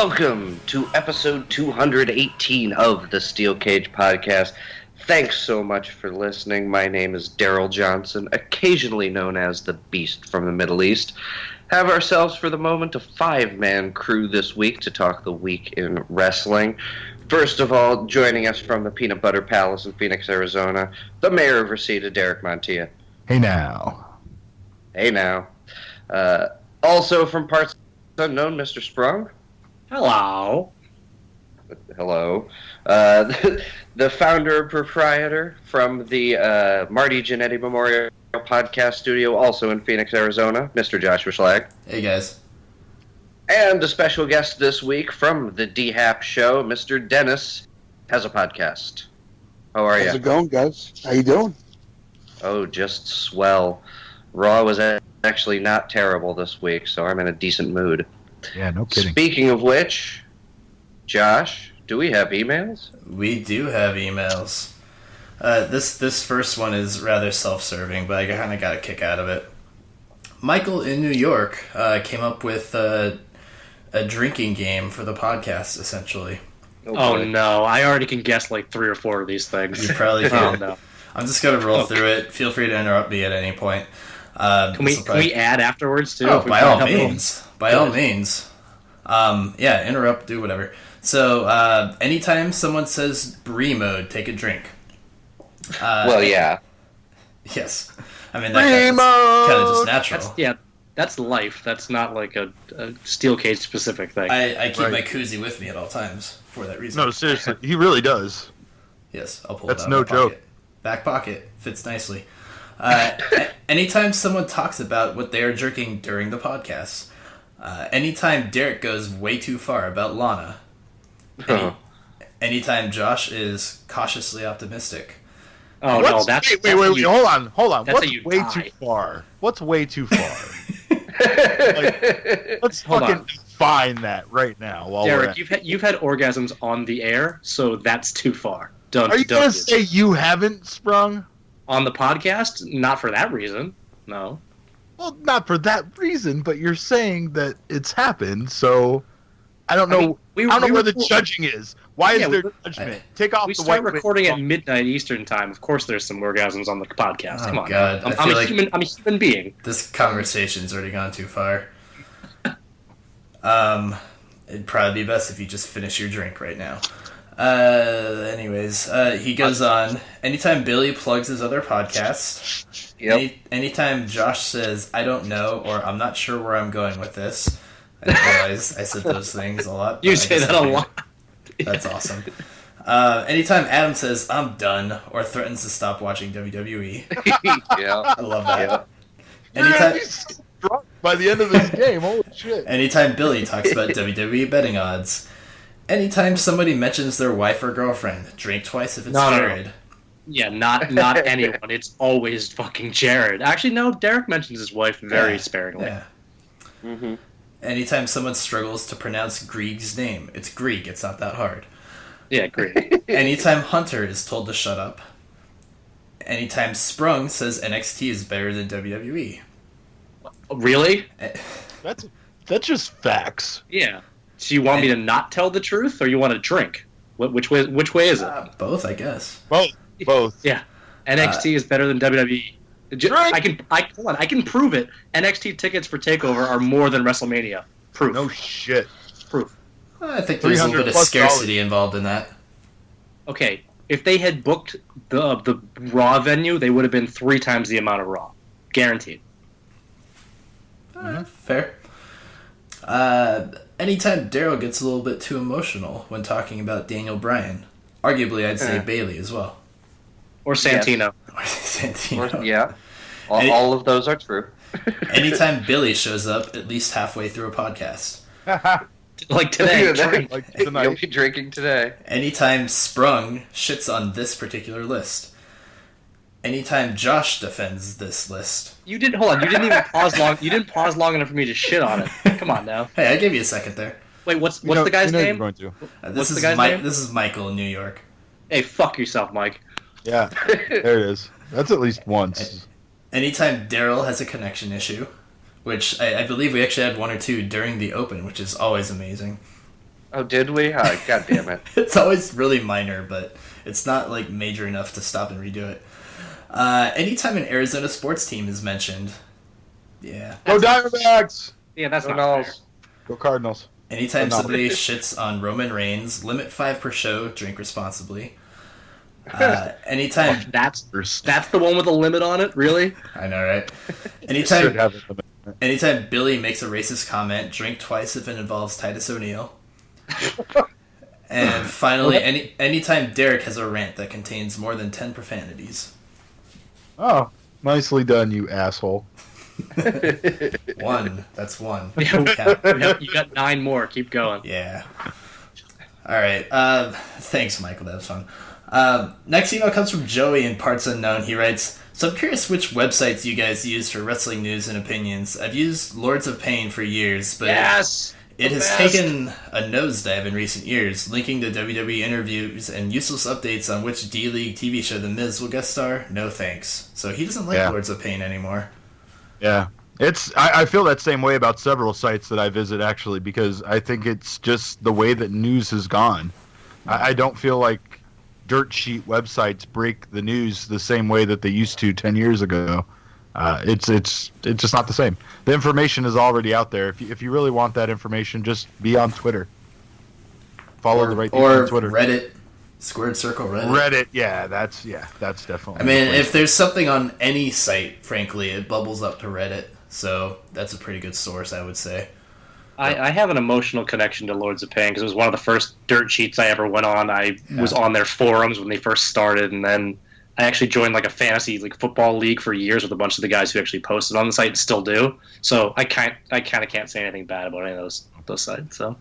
Welcome to episode 218 of the Steel Cage Podcast. Thanks so much for listening. My name is Darrell Johnson, occasionally known as the Beast from the Middle East. Have ourselves, for the moment, a five-man crew this week to talk the week in wrestling. First of all, joining us from the Peanut Butter Palace in Phoenix, Arizona, the mayor of Reseda, Derek Montilla. Hey now. Hey now. Also from parts unknown, Mr. Sprung. Hello. Hello. The founder and proprietor from the Marty Jannetty Memorial Podcast Studio, also in Phoenix, Arizona, Mr. Joshua Schlag. Hey, guys. And a special guest this week from the DHAP show, Mr. Dennis, has a podcast. How are you? How's it going, guys? How you doing? Oh, just swell. Raw was actually not terrible this week, so I'm in a decent mood. Yeah, no kidding. Speaking of which, Josh, do we have emails? We do have emails. This first one is rather self-serving, but I kind of got a kick out of it. Michael in New York came up with a drinking game for the podcast, essentially. Oh no, I already can guess like 3 or 4 of these things. You probably can. Oh no. I'm just going to roll through it. Feel free to interrupt me at any point. Can we add afterwards too? Oh, by all means. By all means. Yeah, interrupt, do whatever. So, anytime someone says Brie mode, take a drink. Well, yeah. Yes. I mean, that's kind of just natural. That's life. That's not like a steel cage specific thing. I keep my koozie with me at all times for that reason. No, seriously, he really does. Yes, I'll pull That's it out. no of my joke. pocket. Back pocket. Fits nicely. Anytime someone talks about what they are jerking during the podcast. Anytime Derek goes way too far about Lana. Anytime Josh is cautiously optimistic. Oh no, that's wait, hold on. That's What's way too far? What's way too far? Let's fucking define that right now. Derek, you've had orgasms on the air, so that's too far. Are you gonna say you haven't, Sprung? On the podcast? Not for that reason. No. Well, not for that reason, but you're saying that it's happened, so I don't know. I don't know where the judging is. Why is there judgment? Take off we the start white recording at midnight Eastern time. Of course, there's some orgasms on the podcast. Come on, God. I'm a human being. This conversation's already gone too far. It'd probably be best if you just finish your drink right now. Anyways, he goes on. Anytime Billy plugs his other podcast, anytime Josh says, I don't know, or I'm not sure where I'm going with this, I realize I said those things a lot. You say that a lot. That's awesome. Anytime Adam says, I'm done, or threatens to stop watching WWE. Yeah. I love that. You're gonna be so drunk by the end of this game. Holy shit. Anytime Billy talks about WWE betting odds. Anytime somebody mentions their wife or girlfriend, drink twice if it's Jared. No. Yeah, not anyone. It's always fucking Jared. Actually, no, Derek mentions his wife very sparingly. Yeah. Mm-hmm. Anytime someone struggles to pronounce Grieg's name, it's Grieg, it's not that hard. Yeah, great. Anytime Hunter is told to shut up. Anytime Sprung says NXT is better than WWE. Really? That's just facts. Yeah. So you want me to not tell the truth, or you want to drink? Which way is it? Both, I guess. Both. Yeah. NXT is better than WWE. I can prove it. NXT tickets for TakeOver are more than WrestleMania. Proof. No shit. Proof. I think there's a little bit of scarcity involved in that. Okay, if they had booked the Raw venue, they would have been 3 times the amount of Raw. Guaranteed. Fair. Anytime Darrell gets a little bit too emotional when talking about Daniel Bryan, arguably I'd say Bailey as well. Or Santino. Yes. Santino. Yeah. All of those are true. Anytime Billy shows up at least halfway through a podcast. Like today. Like tonight. You'll be drinking today. Anytime Sprung shits on this particular list. Anytime Josh defends this list. Hold on. You didn't even pause long. You didn't pause long enough for me to shit on it. Come on now. Hey, I gave you a second there. Wait, what's the guy's name? This is Michael in New York. Hey, fuck yourself, Mike. Yeah, there it is. That's at least once. Anytime Darrell has a connection issue, which I believe we actually had 1 or 2 during the Open, which is always amazing. Oh, did we? God damn it. It's always really minor, but it's not like major enough to stop and redo it. Anytime an Arizona sports team is mentioned, yeah. Go Diamondbacks! Yeah, that's Go not fair. Noles. Go Cardinals. Anytime somebody shits on Roman Reigns, limit 5 per show, drink responsibly. Anytime That's the one with a limit on it, really? I know, right? Should have it. Anytime Billy makes a racist comment, drink twice if it involves Titus O'Neil. And finally, anytime Derek has a rant that contains more than 10 profanities. Oh, nicely done, you asshole. One. That's one. Yeah, you got 9 more. Keep going. Yeah. All right. Thanks, Michael. That was fun. Next email comes from Joey in Parts Unknown. He writes, so I'm curious which websites you guys use for wrestling news and opinions. I've used Lords of Pain for years, but it has taken a nosedive in recent years, linking to WWE interviews and useless updates on which D-League TV show The Miz will guest star. No thanks. So he doesn't like Lords of Pain anymore. Yeah. I feel that same way about several sites that I visit, actually, because I think it's just the way that news has gone. I don't feel like dirt sheet websites break the news the same way that they used to 10 years ago. It's just not the same. The information is already out there. If you really want that information, just be on Twitter. Follow the right people on Twitter. Reddit. Squared Circle Reddit. Reddit, that's definitely. I mean, if there's something on any site, frankly, it bubbles up to Reddit. So that's a pretty good source, I would say. I have an emotional connection to Lords of Pain because it was one of the first dirt sheets I ever went on. I was on their forums when they first started, and then I actually joined like a fantasy football league for years with a bunch of the guys who actually posted on the site and still do. So I kind of can't say anything bad about any of those sites. So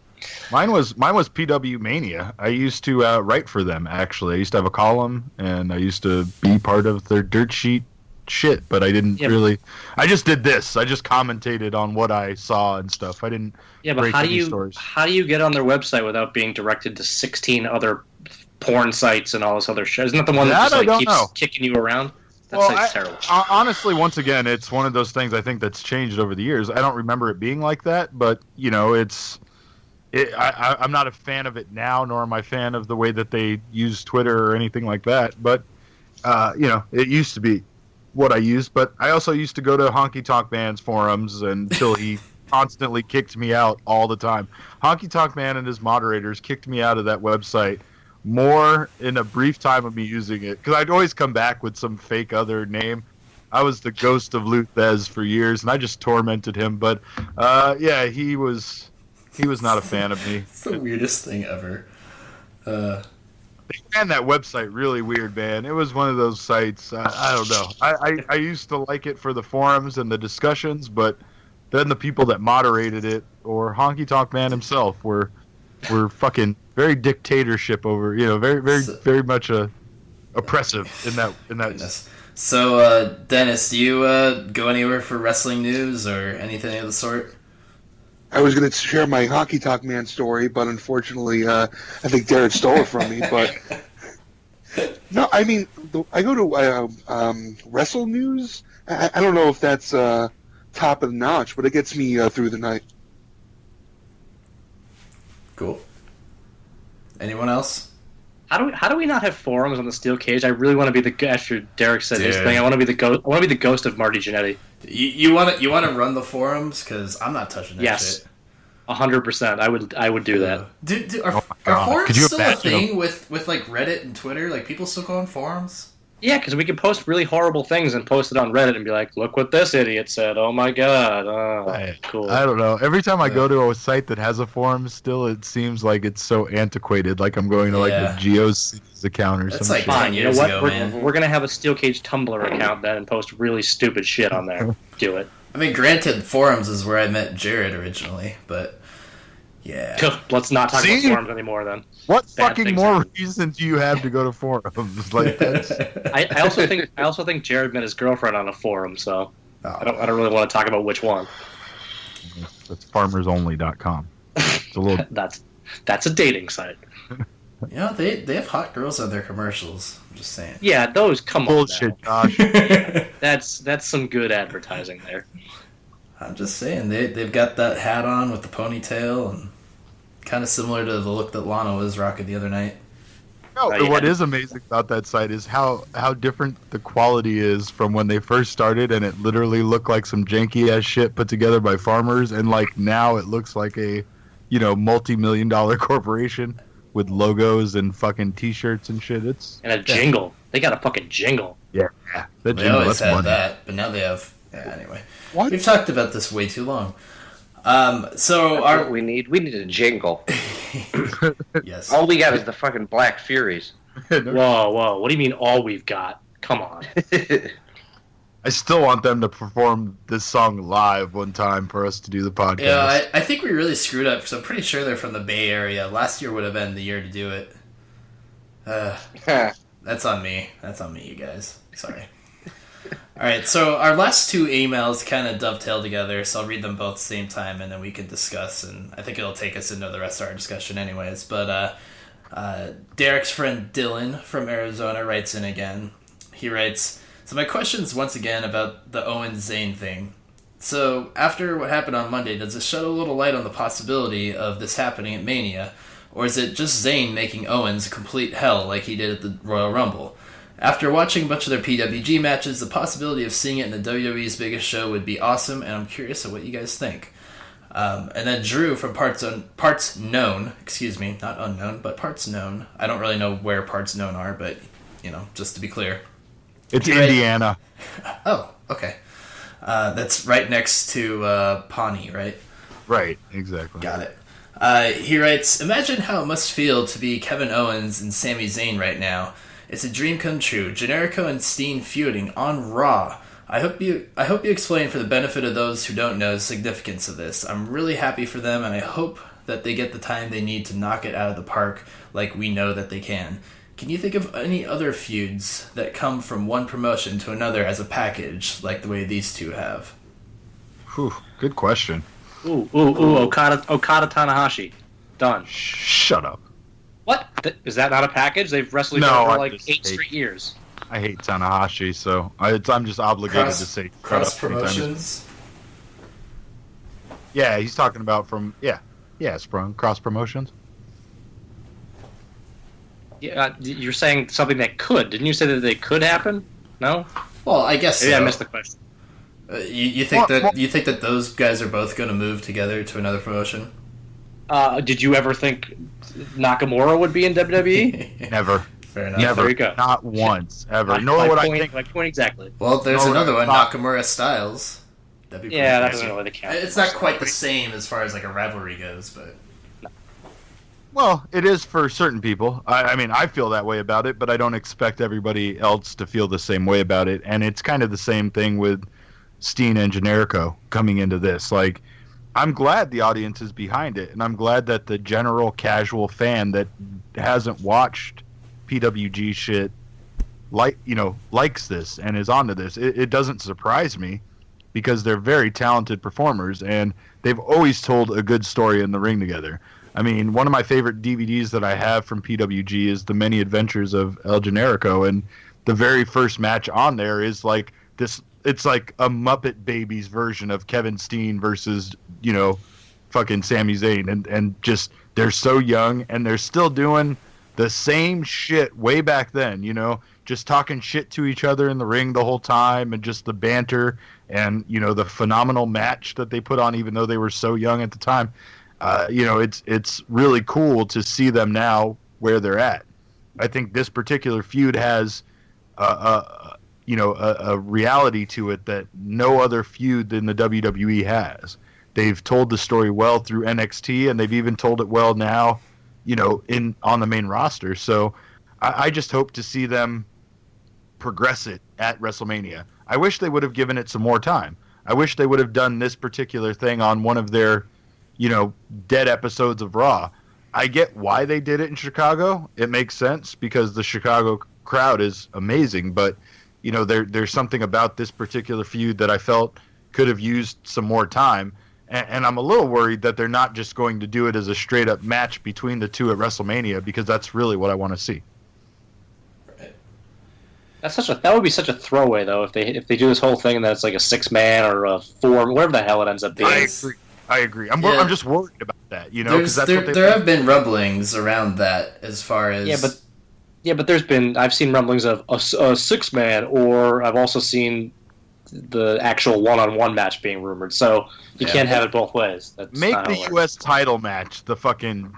mine was PW Mania. I used to write for them, actually. I used to have a column, and I used to be part of their dirt sheet shit, but I didn't really. I just did this. I just commentated on what I saw and stuff. I didn't. Yeah, but how do you get on their website without being directed to 16 other porn sites and all this other shit? Isn't that the one that just keeps kicking you around? That site's terrible. Honestly, once again, it's one of those things I think that's changed over the years. I don't remember it being like that, but I'm not a fan of it now, nor am I a fan of the way that they use Twitter or anything like that. But it used to be what I used, but I also used to go to Honky Tonk Man's forums until he constantly kicked me out all the time. Honky Tonk Man and his moderators kicked me out of that website more in a brief time of me using it, because I'd always come back with some fake other name. I was the ghost of Luthez for years, and I just tormented him. But he was not a fan of me. It's the weirdest thing ever. They ran that website really weird, man. It was one of those sites. I don't know. I used to like it for the forums and the discussions, but then the people that moderated it, or Honky Tonk Man himself, were fucking very dictatorship over. Very much oppressive in that. Goodness. So, Dennis, do you go anywhere for wrestling news or anything of the sort? I was going to share my Hockey Talk Man story, but unfortunately, I think Derek stole it from me. But no, I mean, I go to Wrestle News. I don't know if that's top of the notch, but it gets me through the night. Cool. Anyone else? How do we not have forums on the Steel Cage? I really want to be after Derek said his thing. I want to be the ghost. I want to be the ghost of Marty Jannetty. You want to run the forums, because I'm not touching that shit. 100%. I would do that. Are forums still a thing with like Reddit and Twitter? Like, people still go on forums? Yeah, because we can post really horrible things and post it on Reddit and be like, look what this idiot said. Oh my god. Cool. I don't know. Every time I go to a site that has a forum, still it seems like it's so antiquated. Like I'm going to like a GeoCities account or something. That's fine. You know what? We're gonna have a Steel Cage Tumblr account then and post really stupid shit on there. Do it. I mean, granted, forums is where I met Jared originally, but yeah. Let's not talk about forums anymore then. What fucking more reason do you have to go to forums? Like that's... I also think Jared met his girlfriend on a forum, so I don't really want to talk about which one. That's farmersonly.com. It's a little that's a dating site. They have hot girls on their commercials. I'm just saying. Yeah, those bullshit, Josh. That's some good advertising there. I'm just saying they've got that hat on with the ponytail and Kind of similar to the look that Lana was rocking the other night. No, what is amazing about that site is how different the quality is from when they first started, and it literally looked like some janky ass shit put together by farmers, and like now it looks like a, multi-million-dollar corporation with logos and fucking T-shirts and shit. It's and a jingle. They got a fucking jingle. Yeah, that They jingle, always that's had money. that, but now they have. Yeah, anyway, What? we've talked about this way too long. So That's our what we need. We need a jingle. yes. All we got is the fucking Black Furies. Whoa. What do you mean all we've got? Come on. I still want them to perform this song live one time for us to do the podcast. Yeah, I think we really screwed up because I'm pretty sure they're from the Bay Area. Last year would have been the year to do it. That's on me. That's on me, you guys. Sorry. All right, so our last two emails kind of dovetail together, so I'll read them both at the same time, and then we can discuss, and I think it'll take us into the rest of our discussion anyways. But Derek's friend Dylan from Arizona writes in again. He writes, so my question's once again about the Owens Zayn thing. So after what happened on Monday, does it shed a little light on the possibility of this happening at Mania, or is it just Zayn making Owens complete hell like he did at the Royal Rumble? After watching a bunch of their PWG matches, the possibility of seeing it in the WWE's biggest show would be awesome, and I'm curious of what you guys think. And then Drew from Parts Known, excuse me, not unknown, but Parts Known. I don't really know where Parts Known are, but, just to be clear. It's Indiana. Oh, okay. That's right next to Pawnee, right? Right, exactly. Got it. He writes, imagine how it must feel to be Kevin Owens and Sami Zayn right now. It's a dream come true. Generico and Steen feuding on Raw. I hope you explain for the benefit of those who don't know the significance of this. I'm really happy for them, and I hope that they get the time they need to knock it out of the park like we know that they can. Can you think of any other feuds that come from one promotion to another as a package, like the way these two have? Whew, good question. Ooh, Okada Tanahashi. Done. Shut up. What? Is that not a package? They've wrestled No, for I like just 8 hate- straight years. I hate Tanahashi, so I'm just obligated to say Cross shut up anytime. promotions? Yeah, he's talking about Sprung, cross promotions. Yeah, you're saying something that could. Didn't you say that they could happen? No? Well, I guess Maybe so. I missed the question. You think that those guys are both going to move together to another promotion? Did you ever think Nakamura would be in WWE? Never. Fair enough. Never. There you go. Not once, ever. My Nor would I point, think. my point exactly. Well, there's No, another one, not- Nakamura Styles. That'd be Yeah, that pretty doesn't crazy. really count. It's not quite the same as far as like a rivalry goes, but Well, it is for certain people. I mean, I feel that way about it, but I don't expect everybody else to feel the same way about it. And it's kind of the same thing with Steen and Generico coming into this. Like, I'm glad the audience is behind it, and I'm glad that the general casual fan that hasn't watched PWG shit likes this and is onto this. It doesn't surprise me because they're very talented performers, and they've always told a good story in the ring together. I mean, one of my favorite DVDs that I have from PWG is The Many Adventures of El Generico, and the very first match on there is like this. It's like a Muppet Babies version of Kevin Steen versus, fucking Sami Zayn, and just they're so young and they're still doing the same shit way back then, just talking shit to each other in the ring the whole time, and just the banter and the phenomenal match that they put on, even though they were so young at the time. It's really cool to see them now where they're at. I think this particular feud has a reality to it that no other feud in the WWE has. They've told the story well through NXT, and they've even told it well now, on the main roster. So I just hope to see them progress it at WrestleMania. I wish they would have given it some more time. I wish they would have done this particular thing on one of their dead episodes of Raw. I get why they did it in Chicago. It makes sense because the Chicago crowd is amazing, but there's something about this particular feud that I felt could have used some more time, and I'm a little worried that they're not just going to do it as a straight up match between the two at WrestleMania, because that's really what I want to see. That would be such a throwaway though if they do this whole thing and that it's like a 6-man or a 4, whatever the hell it ends up being. I agree. I agree. I'm just worried about that, because there have been rumblings around that as far as but I've seen rumblings of a 6-man, or I've also seen the actual one-on-one match being rumored. So you can't have it both ways. Make the U.S. title match the fucking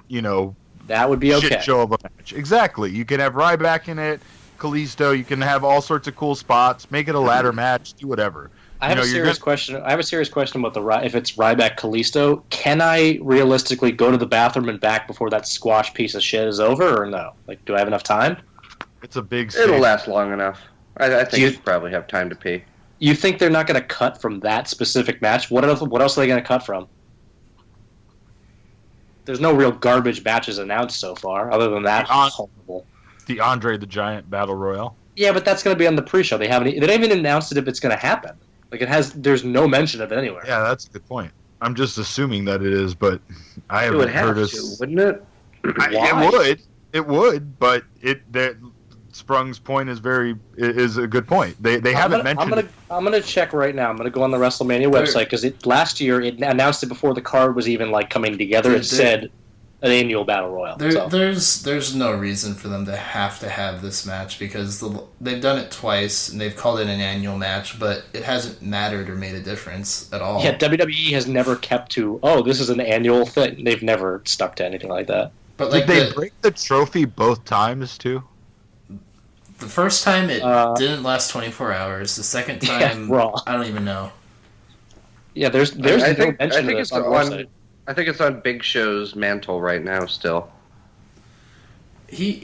that would be okay. Shit show of a match. Exactly. You can have Ryback in it, Kalisto. You can have all sorts of cool spots. Make it a ladder match. Do whatever. I have a serious question. I have a serious question about if it's Ryback Kalisto. Can I realistically go to the bathroom and back before that squash piece of shit is over, or no? Like, do I have enough time? It's a big. It'll last long enough. I think you probably have time to pee. You think they're not going to cut from that specific match? What else are they going to cut from? There's no real garbage matches announced so far, other than that horrible. The Andre the Giant Battle Royale. Yeah, but that's going to be on the pre-show. They don't even announced it if it's going to happen. Like, there's no mention of it anywhere. Yeah, that's a good point. I'm just assuming that it is, but I haven't heard it. Wouldn't it? It would, but Sprung's point is a good point. They haven't mentioned. I'm gonna check right now. I'm gonna go on the WrestleMania website because last year it announced it before the card was even coming together. It said an annual battle royal. There's no reason for them to have this match because they've done it twice and they've called it an annual match, but it hasn't mattered or made a difference at all. Yeah, WWE has never kept to this is an annual thing. They've never stuck to anything like that. But did they break the trophy both times too? The first time it didn't last 24 hours. The second time, I don't even know. Yeah, there's no mention of this on the website. I think it's on Big Show's mantle right now still. He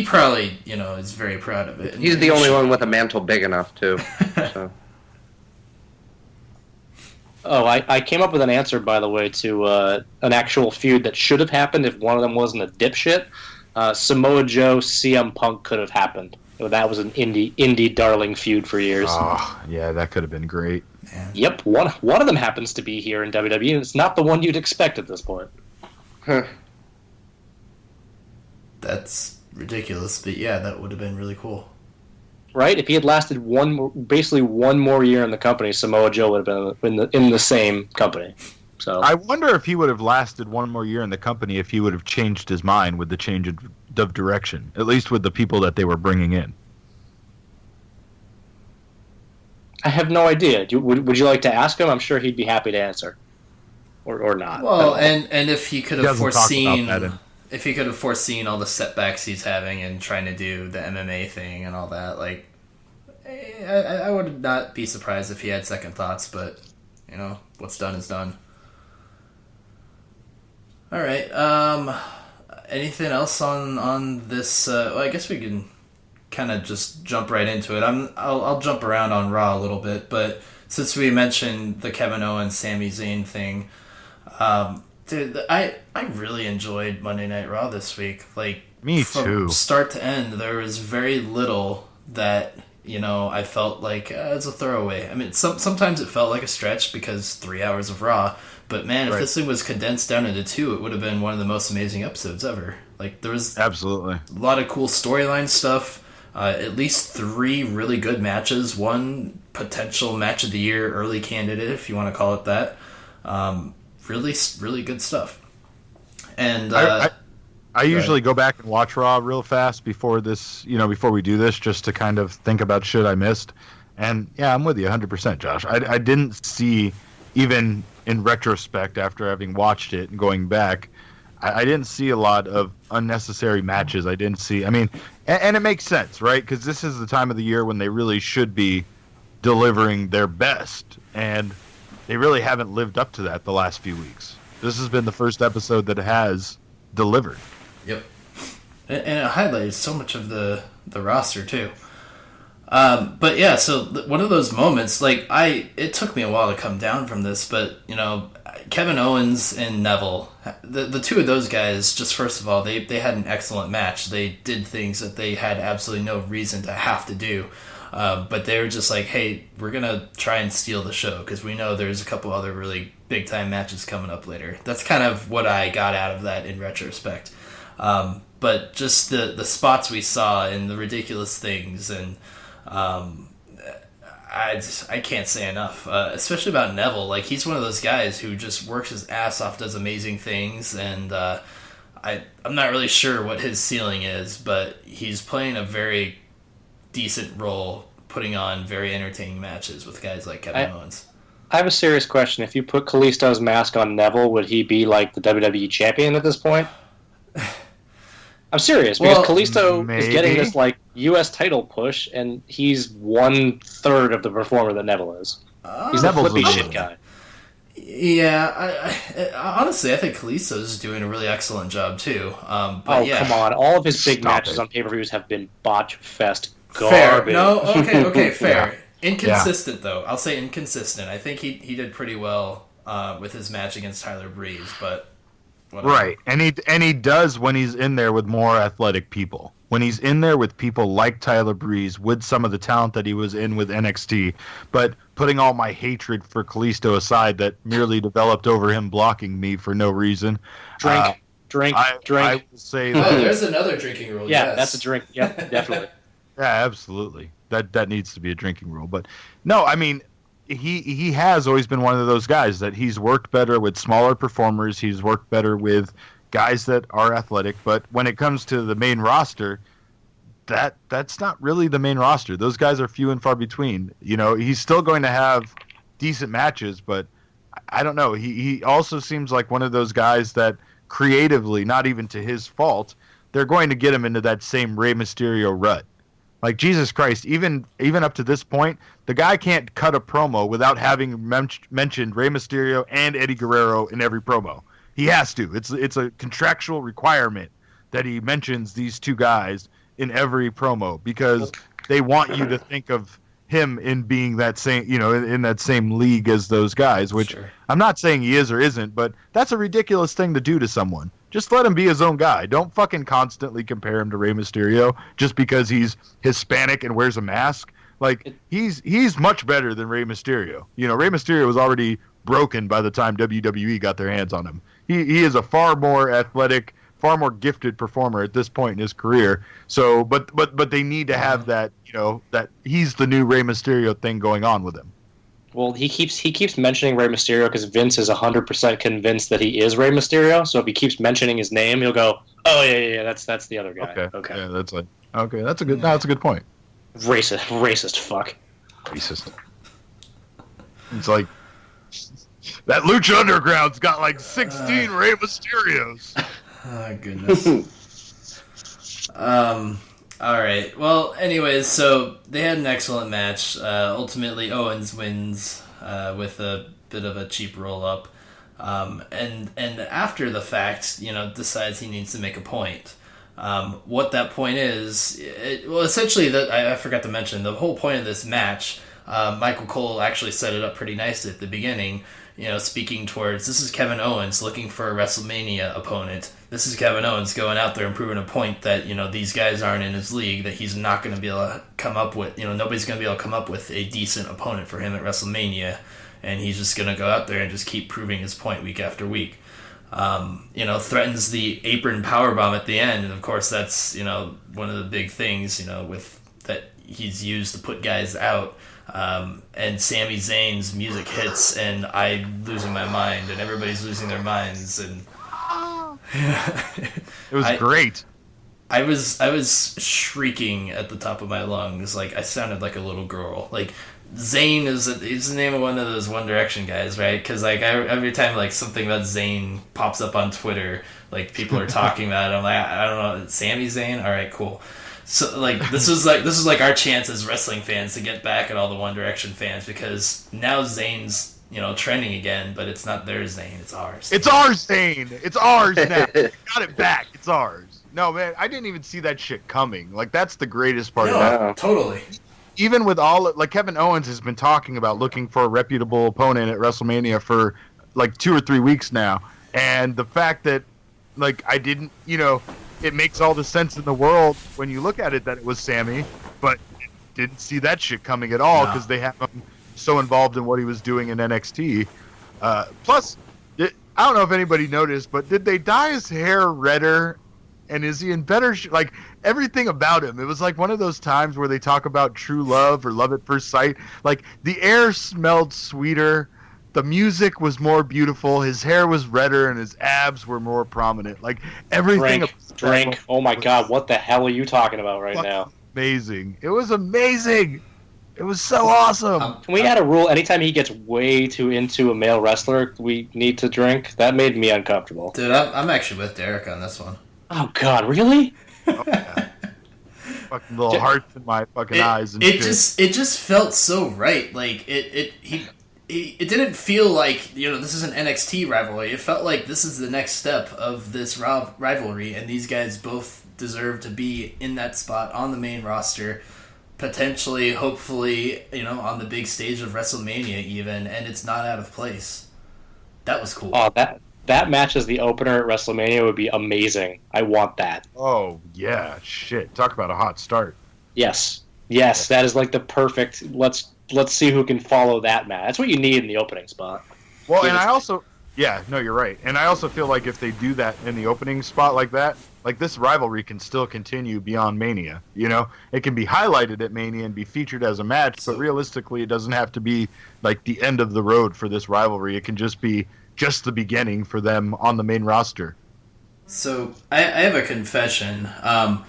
probably, is very proud of it. He's the only one with a mantle big enough, too. So. Oh, I came up with an answer, by the way, to an actual feud that should have happened if one of them wasn't a dipshit. Samoa Joe, CM Punk could have happened. That was an indie darling feud for years. Oh, yeah, that could have been great. Man. Yep, one of them happens to be here in WWE, and it's not the one you'd expect at this point. Huh. That's ridiculous, but yeah, that would have been really cool. Right? If he had lasted basically one more year in the company, Samoa Joe would have been in the same company. So I wonder if he would have lasted one more year in the company if he would have changed his mind with the change of direction, at least with the people that they were bringing in. I have no idea. Would you like to ask him? I'm sure he'd be happy to answer, or not. Well, and if he could have foreseen, all the setbacks he's having and trying to do the MMA thing and all that, I would not be surprised if he had second thoughts. But what's done is done. All right. Anything else on this? Well, I guess we can kind of just jump right into it. I'll jump around on Raw a little bit, but since we mentioned the Kevin Owens Sami Zayn thing, dude, I really enjoyed Monday Night Raw this week. Me from too. Start to end, there was very little that I felt like it's a throwaway. I mean, sometimes it felt like a stretch because 3 hours of Raw. But man, if this thing was condensed down into 2, it would have been one of the most amazing episodes ever. There was absolutely a lot of cool storyline stuff. At least 3 really good matches. 1 potential match of the year early candidate, if you want to call it that. Really, really good stuff. And I usually go back and watch Raw real fast before this, before we do this, just to kind of think about shit I missed. And yeah, I'm with you 100%, Josh. I didn't see, even in retrospect, after having watched it and going back, I didn't see a lot of unnecessary matches. I didn't see, and it makes sense, right? Because this is the time of the year when they really should be delivering their best, and they really haven't lived up to that the last few weeks. This has been the first episode that has delivered. Yep. And it highlighted so much of the roster, too. But yeah, so one of those moments, it took me a while to come down from this, but, Kevin Owens and Neville, the 2 of those guys, just first of all, they had an excellent match. They did things that they had absolutely no reason to have to do. But they were just like, hey, we're going to try and steal the show because we know there's a couple other really big-time matches coming up later. That's kind of what I got out of that in retrospect. But just the spots we saw and the ridiculous things, and I can't say enough, especially about Neville. Like, he's one of those guys who just works his ass off, does amazing things, and I'm not really sure what his ceiling is, but he's playing a very decent role, putting on very entertaining matches with guys like Kevin Owens. I have a serious question. If you put Kalisto's mask on Neville, would he be like the WWE champion at this point? I'm serious, because Kalisto is getting this like U.S. title push, and he's 1/3 of the performer that Neville is. He's a flippy shit guy. Yeah, honestly, I think Kalisto's doing a really excellent job too. Come on! All of his big matches on pay-per-views have been botch fest garbage. Fair. No, okay, fair. Inconsistent though. I'll say inconsistent. I think he did pretty well with his match against Tyler Breeze, but. Whatever. Right, and he does when he's in there with more athletic people. When he's in there with people like Tyler Breeze, with some of the talent that he was in with NXT, but putting all my hatred for Kalisto aside that merely developed over him blocking me for no reason. Drink. I will say that. Oh, there's another drinking rule. Yeah, yes. That's a drink. Yep, definitely. Yeah, absolutely. That needs to be a drinking rule. But no, I mean, he has always been one of those guys that he's worked better with smaller performers. He's worked better with guys that are athletic. But when it comes to the main roster, that's not really the main roster. Those guys are few and far between. You know, he's still going to have decent matches, but I don't know. He also seems like one of those guys that creatively, not even to his fault, they're going to get him into that same Rey Mysterio rut. Like, Jesus Christ, even up to this point, the guy can't cut a promo without having mentioned Rey Mysterio and Eddie Guerrero in every promo. He has to. It's a contractual requirement that he mentions these two guys in every promo because they want you to think of him in being that same, in that same league as those guys, which sure. I'm not saying he is or isn't, but that's a ridiculous thing to do to someone. Just let him be his own guy. Don't fucking constantly compare him to Rey Mysterio just because he's Hispanic and wears a mask. Like, he's much better than Rey Mysterio. Rey Mysterio was already broken by the time WWE got their hands on him. He is a far more athletic, far more gifted performer at this point in his career. So, but they need to have that, that he's the new Rey Mysterio thing going on with him. Well, he keeps mentioning Rey Mysterio because Vince is 100% convinced that he is Rey Mysterio. So if he keeps mentioning his name, he'll go, "Oh yeah, that's the other guy." Okay. Yeah, that's a good point. Racist fuck. Racist. It's like that Lucha Underground's got like 16 Rey Mysterios. Oh goodness. All right. Well, anyways, so they had an excellent match. Ultimately, Owens wins with a bit of a cheap roll-up. And after the fact, decides he needs to make a point. What that point is, essentially, I forgot to mention, the whole point of this match, Michael Cole actually set it up pretty nicely at the beginning, speaking towards, this is Kevin Owens looking for a WrestleMania opponent. This is Kevin Owens going out there and proving a point that, these guys aren't in his league, that he's not going to be able to come up with, nobody's going to be able to come up with a decent opponent for him at WrestleMania, and he's just going to go out there and just keep proving his point week after week. Threatens the apron powerbomb at the end, and of course that's, one of the big things, with that he's used to put guys out. And Sami Zayn's music hits, and I'm losing my mind, and everybody's losing their minds, and it was great. I was shrieking at the top of my lungs, like I sounded like a little girl. Like, Zayn is the name of one of those One Direction guys, right? Because like every time like something about Zayn pops up on Twitter, like people are talking about it, I'm like, I don't know, Sami Zayn. All right, cool. So like this is like our chance as wrestling fans to get back at all the One Direction fans, because now Zayn's trending again, but it's not their Zayn, it's ours. It's our Zayn. It's ours now. We got it back. It's ours. No, man, I didn't even see that shit coming. Like, that's the greatest part of that. Totally. Even with like Kevin Owens has been talking about looking for a reputable opponent at WrestleMania for like 2 or 3 weeks now, and the fact that like I didn't, it makes all the sense in the world when you look at it that it was Sami, but didn't see that shit coming at all because they have him so involved in what he was doing in NXT. Plus, I don't know if anybody noticed, but did they dye his hair redder And is he in better like everything about him? It was like one of those times where they talk about true love or love at first sight. Like the air smelled sweeter, the music was more beautiful, his hair was redder, and his abs were more prominent. Like everything. Drink. Oh my God, what the hell are you talking about right now? Amazing. It was amazing. It was so awesome. Can we add a rule? Anytime he gets way too into a male wrestler, we need to drink? That made me uncomfortable. Dude, I'm actually with Derek on this one. Oh, God, really? Oh, yeah. Fucking little hearts in my fucking eyes and it shit. It just felt so right. Like, it didn't feel like, this is an NXT rivalry. It felt like this is the next step of this rivalry, and these guys both deserve to be in that spot on the main roster. Potentially, hopefully, on the big stage of WrestleMania even, and it's not out of place. That was cool. Oh, that match as the opener at WrestleMania would be amazing. I want that. Oh, yeah, shit. Talk about a hot start. Yes, that is like the perfect, let's see who can follow that match. That's what you need in the opening spot. Well, and I also, you're right. And I also feel like if they do that in the opening spot like that, like this rivalry can still continue beyond Mania. It can be highlighted at Mania and be featured as a match, but realistically, it doesn't have to be like the end of the road for this rivalry. It can just be just the beginning for them on the main roster. So I have a confession. I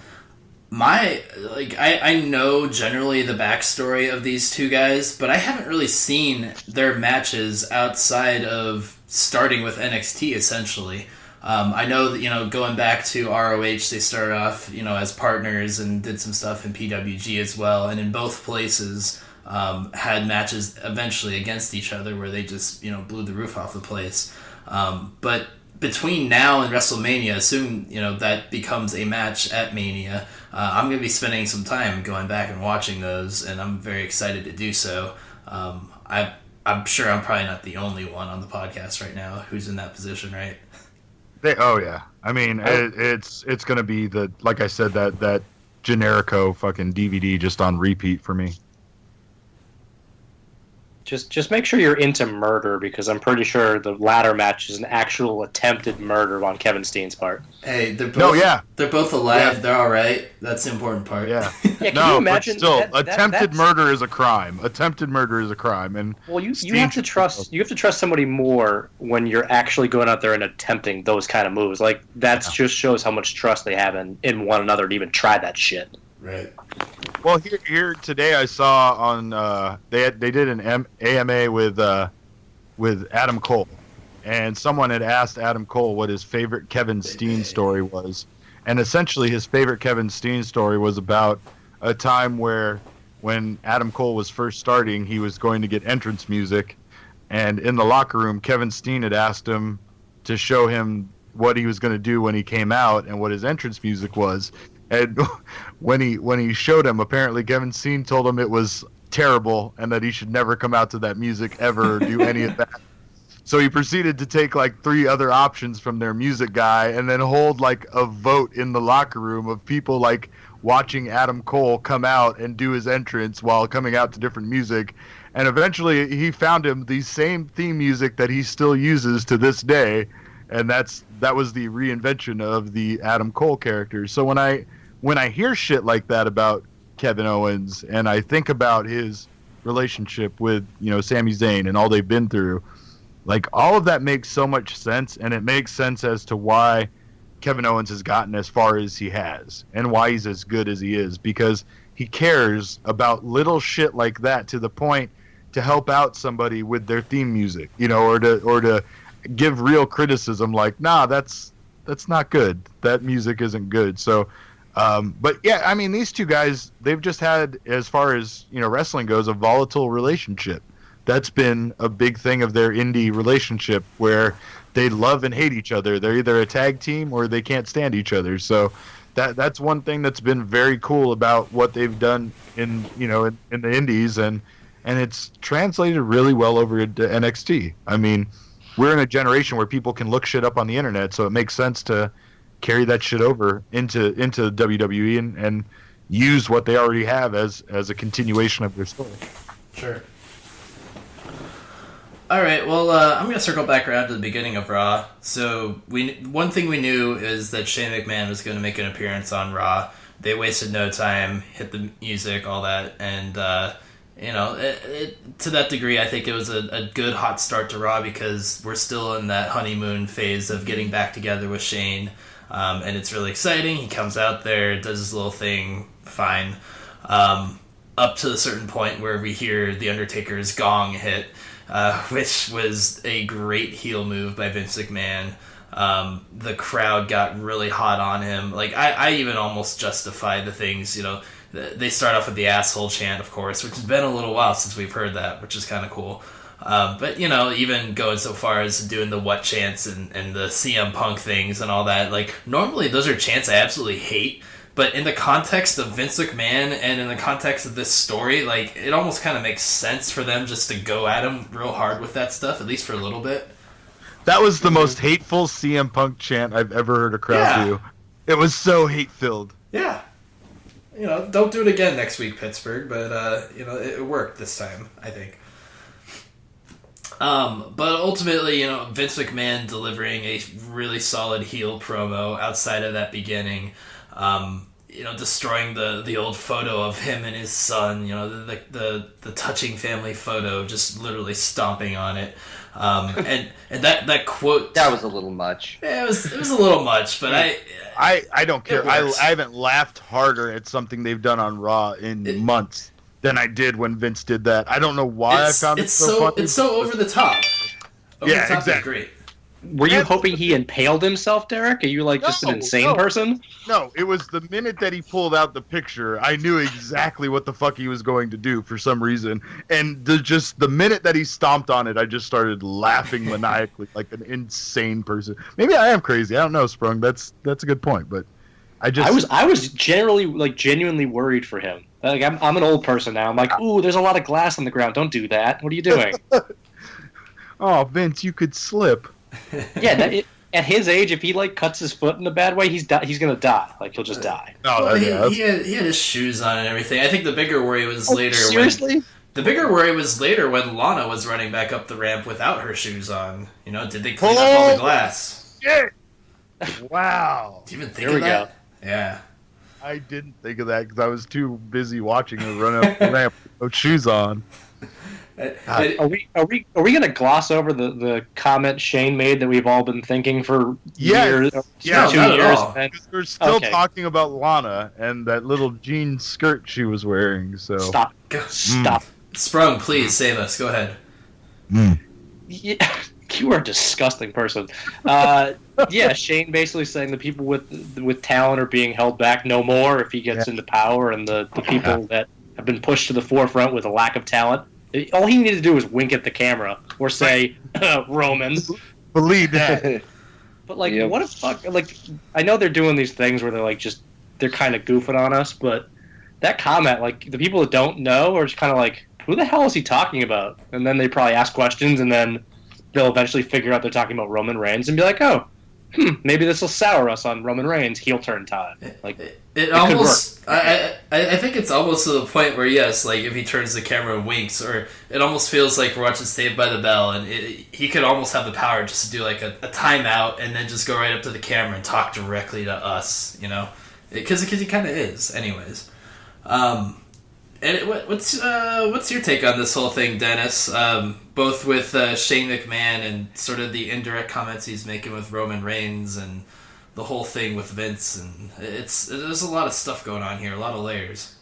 know generally the backstory of these two guys, but I haven't really seen their matches outside of starting with NXT essentially. I know that, going back to ROH, they started off, as partners and did some stuff in PWG as well. And in both places, had matches eventually against each other where they just, blew the roof off the place. But between now and WrestleMania, assume, that becomes a match at Mania, I'm going to be spending some time going back and watching those, and I'm very excited to do so. I'm sure I'm probably not the only one on the podcast right now who's in that position, right? Oh yeah, I mean it's gonna be like I said, that Generico fucking DVD just on repeat for me. Just make sure you're into murder, because I'm pretty sure the latter match is an actual attempted murder on Kevin Steen's part. Hey, they're both alive. Yeah. They're all right. That's the important part. Yeah. Can you imagine? But still, attempted murder is a crime. Attempted murder is a crime, and you have to trust. You have to trust somebody more when you're actually going out there and attempting those kind of moves. Like that just shows how much trust they have in one another to even try that shit. Right. Well, here today I saw on they did an AMA with Adam Cole, and someone had asked Adam Cole what his favorite Kevin Steen story was, and essentially his favorite Kevin Steen story was about a time where when Adam Cole was first starting, he was going to get entrance music, and in the locker room, Kevin Steen had asked him to show him what he was going to do when he came out and what his entrance music was. And when he showed him, apparently Kevin Steen told him it was terrible and that he should never come out to that music ever or do any of that. So he proceeded to take like 3 other options from their music guy and then hold like a vote in the locker room of people like watching Adam Cole come out and do his entrance while coming out to different music. And eventually he found him the same theme music that he still uses to this day. And that was the reinvention of the Adam Cole character. So when I hear shit like that about Kevin Owens and I think about his relationship with, Sami Zayn and all they've been through, like all of that makes so much sense, and it makes sense as to why Kevin Owens has gotten as far as he has and why he's as good as he is, because he cares about little shit like that to the point to help out somebody with their theme music, or to give real criticism like, nah, that's not good. That music isn't good. So, but yeah, I mean, these two guys, they've just had, as far as, wrestling goes, a volatile relationship. That's been a big thing of their indie relationship where they love and hate each other. They're either a tag team or they can't stand each other. So that's one thing that's been very cool about what they've done in the indies, and it's translated really well over to NXT. I mean, we're in a generation where people can look shit up on the internet, so it makes sense to carry that shit over into WWE and use what they already have as a continuation of their story. Sure. All right, well, I'm going to circle back around to the beginning of Raw. So one thing we knew is that Shane McMahon was going to make an appearance on Raw. They wasted no time, hit the music, all that, and to that degree, I think it was a good hot start to Raw because we're still in that honeymoon phase of getting back together with Shane, and it's really exciting. He comes out there, does his little thing, fine, up to a certain point where we hear The Undertaker's gong hit, which was a great heel move by Vince McMahon. The crowd got really hot on him. Like, I even almost justified the things, they start off with the asshole chant, of course, which has been a little while since we've heard that, which is kind of cool. But, even going so far as doing the what chants and the CM Punk things and all that, like, normally those are chants I absolutely hate, but in the context of Vince McMahon and in the context of this story, like, it almost kind of makes sense for them just to go at him real hard with that stuff, at least for a little bit. That was the most hateful CM Punk chant I've ever heard a crowd do. It was so hate-filled. Yeah. Don't do it again next week, Pittsburgh, but, it worked this time, I think. But ultimately, Vince McMahon delivering a really solid heel promo outside of that beginning, destroying the old photo of him and his son, the touching family photo, just literally stomping on it. And that quote, that was a little much. Yeah, it was a little much, but I don't care. I haven't laughed harder at something they've done on Raw in months than I did when Vince did that. I don't know why I found it so funny. It's so over the top. Exactly. Great. Were you hoping he impaled himself, Derek? Are you just an insane person? No, it was the minute that he pulled out the picture, I knew exactly what the fuck he was going to do for some reason. And the minute that he stomped on it, I just started laughing maniacally like an insane person. Maybe I am crazy. I don't know, Sprung. That's a good point, but I was genuinely worried for him. Like I'm an old person now. I'm like, ooh, there's a lot of glass on the ground. Don't do that. What are you doing? Oh, Vince, you could slip. Yeah, at his age, if he cuts his foot in a bad way, he's gonna die. He'll just die. He had his shoes on and everything. I think the bigger worry was later. Seriously? The bigger worry was later when Lana was running back up the ramp without her shoes on. Did they clean up all the glass? Shit! Wow. Do you even think of that? Go. Yeah. I didn't think of that because I was too busy watching her run up the ramp with no shoes on. Are we gonna gloss over the comment Shane made that we've all been thinking for years? Yeah, 2 years. Because we're still talking about Lana and that little jean skirt she was wearing. So stop. Sprung, please save us. Go ahead. Yeah, you are a disgusting person. Shane basically saying the people with talent are being held back no more if he gets into power, and the people that have been pushed to the forefront with a lack of talent. All he needed to do was wink at the camera or say, Roman. Believe that. But, what the fuck? I know they're doing these things where they're kind of goofing on us, but that comment, the people that don't know are just kind of who the hell is he talking about? And then they probably ask questions, and then they'll eventually figure out they're talking about Roman Reigns and be like, oh, maybe this will sour us on Roman Reigns' heel turn time. It almost, I think it's almost to the point where, yes, if he turns the camera and winks, or it almost feels like we're watching Saved by the Bell, and he could almost have the power just to do a timeout and then just go right up to the camera and talk directly to us, because he kind of is, anyways. And what's your take on this whole thing, Dennis? Both with Shane McMahon and sort of the indirect comments he's making with Roman Reigns and the whole thing with Vince, and there's a lot of stuff going on here, a lot of layers.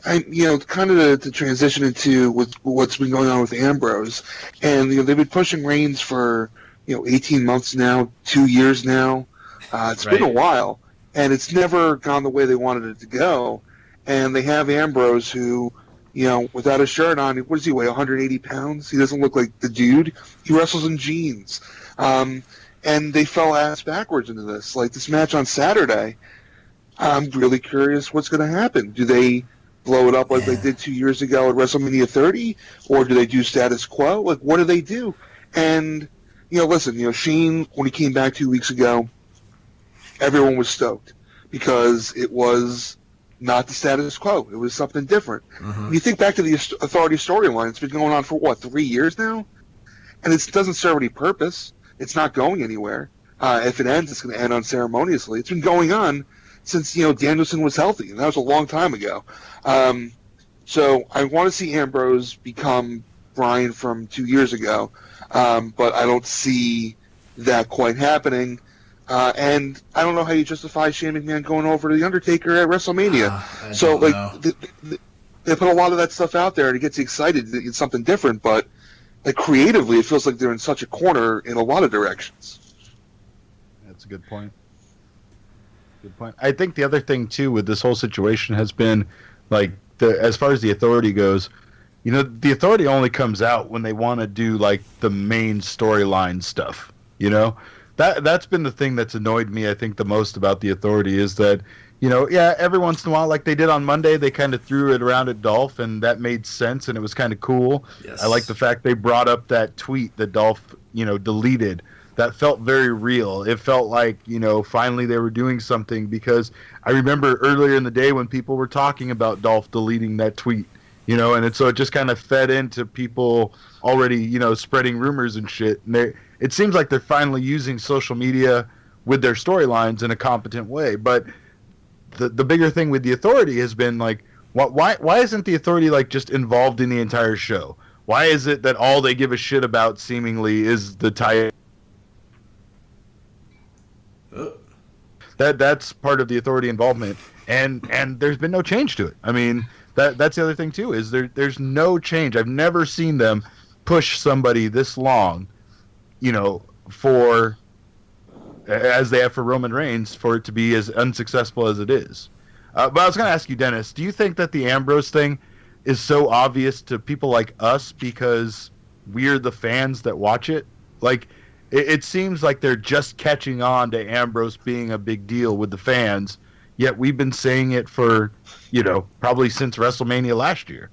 Kind of to transition into what's been going on with Ambrose, and they've been pushing Reigns for 18 months now, 2 years now. It's been a while, and it's never gone the way they wanted it to go. And they have Ambrose, who, without a shirt on, what does he weigh? 180 pounds. He doesn't look like the dude. He wrestles in jeans. And they fell ass backwards into this. This match on Saturday, I'm really curious what's going to happen. Do they blow it up like they did 2 years ago at WrestleMania 30? Or do they do status quo? What do they do? And, listen, Shane, when he came back 2 weeks ago, everyone was stoked because it was not the status quo. It was something different. Mm-hmm. When you think back to the Authority storyline, it's been going on for, 3 years now? and it doesn't serve any purpose. It's not going anywhere. If it ends, it's going to end unceremoniously. It's been going on since Danielson was healthy, and that was a long time ago. So I want to see Ambrose become Bryan from 2 years ago, but I don't see that quite happening. And I don't know how you justify Shane McMahon going over to The Undertaker at WrestleMania. So they put a lot of that stuff out there, and it gets you excited that it's something different, but creatively, it feels like they're in such a corner in a lot of directions. That's a good point. Good point. I think the other thing too with this whole situation has been as far as the Authority goes, the Authority only comes out when they want to do the main storyline stuff. That's been the thing that's annoyed me, I think, the most about the Authority is that, every once in a while, like they did on Monday, they kind of threw it around at Dolph, and that made sense, and it was kind of cool. Yes. I like the fact they brought up that tweet that Dolph, deleted. That felt very real. It felt like, finally they were doing something, because I remember earlier in the day when people were talking about Dolph deleting that tweet, and so it just kind of fed into people already, spreading rumors and shit. And it seems like they're finally using social media with their storylines in a competent way. But the bigger thing with the Authority has been why isn't the Authority just involved in the entire show? Why is it that all they give a shit about seemingly is the tie? That's part of the Authority involvement, and there's been no change to it. I mean, that's the other thing too, is there's no change. I've never seen them push somebody this long, for as they have for Roman Reigns, for it to be as unsuccessful as it is. But I was going to ask you, Dennis, do you think that the Ambrose thing is so obvious to people like us because we're the fans that watch it? It seems like they're just catching on to Ambrose being a big deal with the fans, yet we've been saying it for, probably since WrestleMania last year.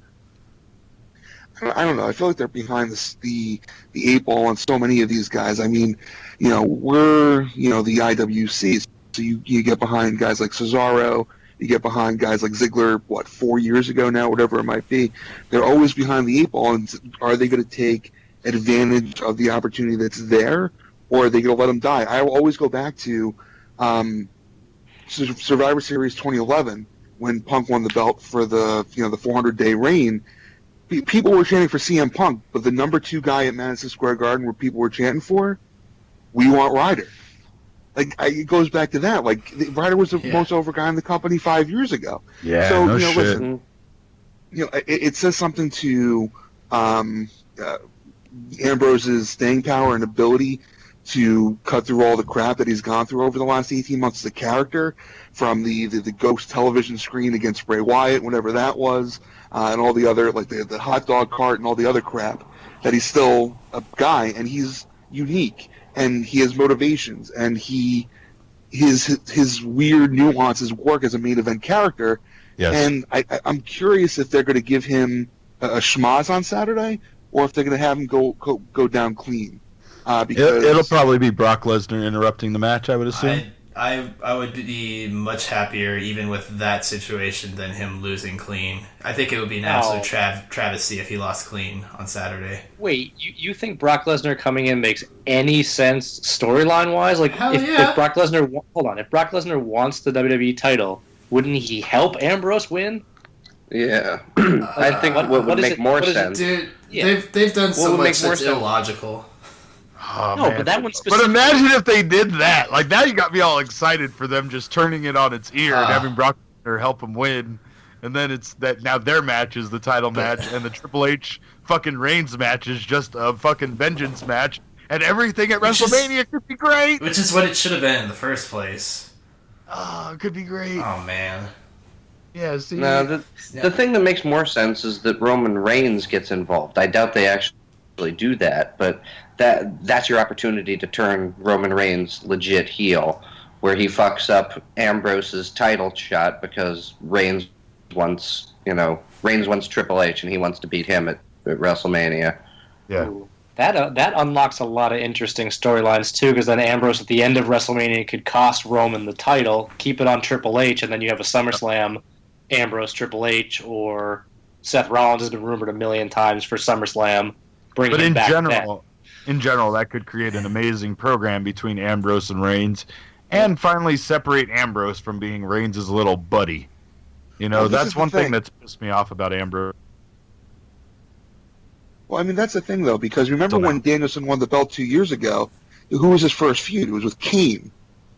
I don't know. I feel like they're behind the eight ball on so many of these guys. I mean, we're, the IWC, so you get behind guys like Cesaro, you get behind guys like Ziggler, 4 years ago now, whatever it might be. They're always behind the eight ball, and are they going to take advantage of the opportunity that's there, or are they going to let them die? I will always go back to Survivor Series 2011 when Punk won the belt for the 400-day reign. People were chanting for CM Punk, but the number 2 guy at Madison Square Garden, where people were chanting for, we want Ryder. It goes back to that. Ryder was the most over guy in the company 5 years ago. Yeah, so no shit. Listen, it says something to Ambrose's staying power and ability to cut through all the crap that he's gone through over the last 18 months as a character, from the ghost television screen against Bray Wyatt, whenever that was, and all the other, the hot dog cart and all the other crap, that he's still a guy, and he's unique, and he has motivations, and his weird nuances work as a main event character. Yes. And I'm curious if they're going to give him a schmaz on Saturday, or if they're going to have him go down clean. Because it'll probably be Brock Lesnar interrupting the match, I would assume. I would be much happier even with that situation than him losing clean. I think it would be an absolute travesty if he lost clean on Saturday. Wait, you think Brock Lesnar coming in makes any sense storyline-wise? If Brock Lesnar... Hold on. If Brock Lesnar wants the WWE title, wouldn't he help Ambrose win? Yeah. I think what would make more sense... Dude, they've done so much that's illogical. Oh, no, man. but that one But imagine if they did that. Now you got me all excited for them just turning it on its ear and having Brock Lesnar help him win. And then it's that now their match is the title match, and the Triple H fucking Reigns match is just a fucking vengeance match, and everything at WrestleMania could be great. Which is what it should have been in the first place. Oh, it could be great. Oh, man. Yeah, see. No, the thing that makes more sense is that Roman Reigns gets involved. I doubt they actually do that, but that's your opportunity to turn Roman Reigns legit heel, where he fucks up Ambrose's title shot because Reigns wants Triple H and he wants to beat him at WrestleMania. Yeah. Ooh. That unlocks a lot of interesting storylines too, because then Ambrose at the end of WrestleMania could cost Roman the title, keep it on Triple H, and then you have a SummerSlam Ambrose Triple H, or Seth Rollins has been rumored a million times for SummerSlam. But in general, in general, that could create an amazing program between Ambrose and Reigns, and finally separate Ambrose from being Reigns' little buddy. You know, Well, this that's is the one thing thing. that's pissed me off about Ambrose. Well, I mean, that's the thing, though, because remember Till now. when Danielson won the belt 2 years ago, who was his first feud? It was with Kane,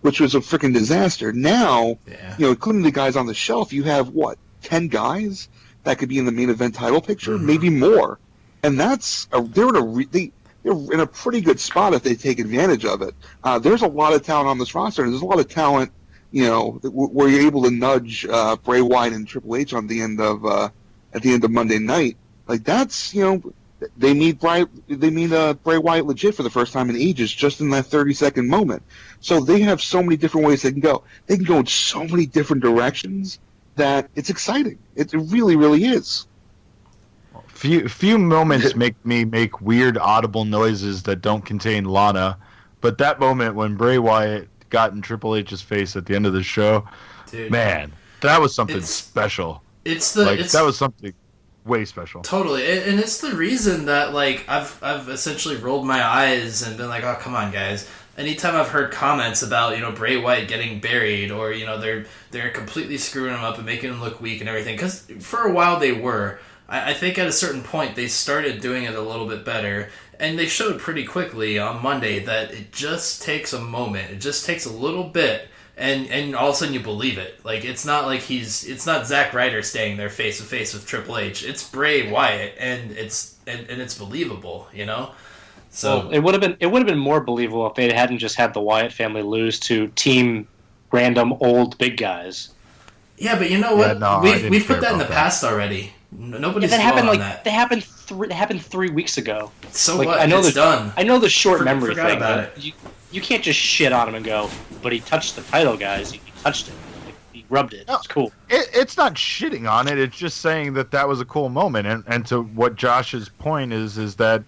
which was a freaking disaster. Now, Yeah. including the guys on the shelf, you have, 10 guys that could be in the main event title picture? Mhm. Maybe more. And they're in a pretty good spot if they take advantage of it. There's a lot of talent on this roster, and there's a lot of talent, where you're able to nudge Bray Wyatt and Triple H on the end of at the end of Monday night. Like that's they meet Bray Wyatt legit for the first time in ages, just in that 30-second moment. So they have so many different ways they can go. They can go in so many different directions that it's exciting. It really, really is. Few moments make me make weird audible noises that don't contain Lana, but that moment when Bray Wyatt got in Triple H's face at the end of the show, Dude, man, that was something It's- special. it's that was something way special. Totally, and it's the reason that I've essentially rolled my eyes and been like, oh come on guys. Anytime I've heard comments about Bray Wyatt getting buried or they're completely screwing him up and making him look weak and everything, because for a while they were. I think at a certain point they started doing it a little bit better, and they showed pretty quickly on Monday that it just takes a moment. It just takes a little bit. And all of a sudden you believe it. Like it's not Zack Ryder staying there face to face with Triple H. It's Bray Wyatt, and it's believable, So Well, it would have been more believable if they hadn't just had the Wyatt family lose to team random old big guys. yeah, but you know what? Yeah, no, I didn't we've care put that in the about that. past already. Nobody's that happened dwelling on that. that happened 3 weeks ago. So like, what? I know It's the- done. I know the short memory forgot thing. about but you can't just shit on him and go, but he touched the title, guys. He touched it. Like, he rubbed it. No. It's cool. It's not shitting on it. It's just saying that was a cool moment. And to what Josh's point is that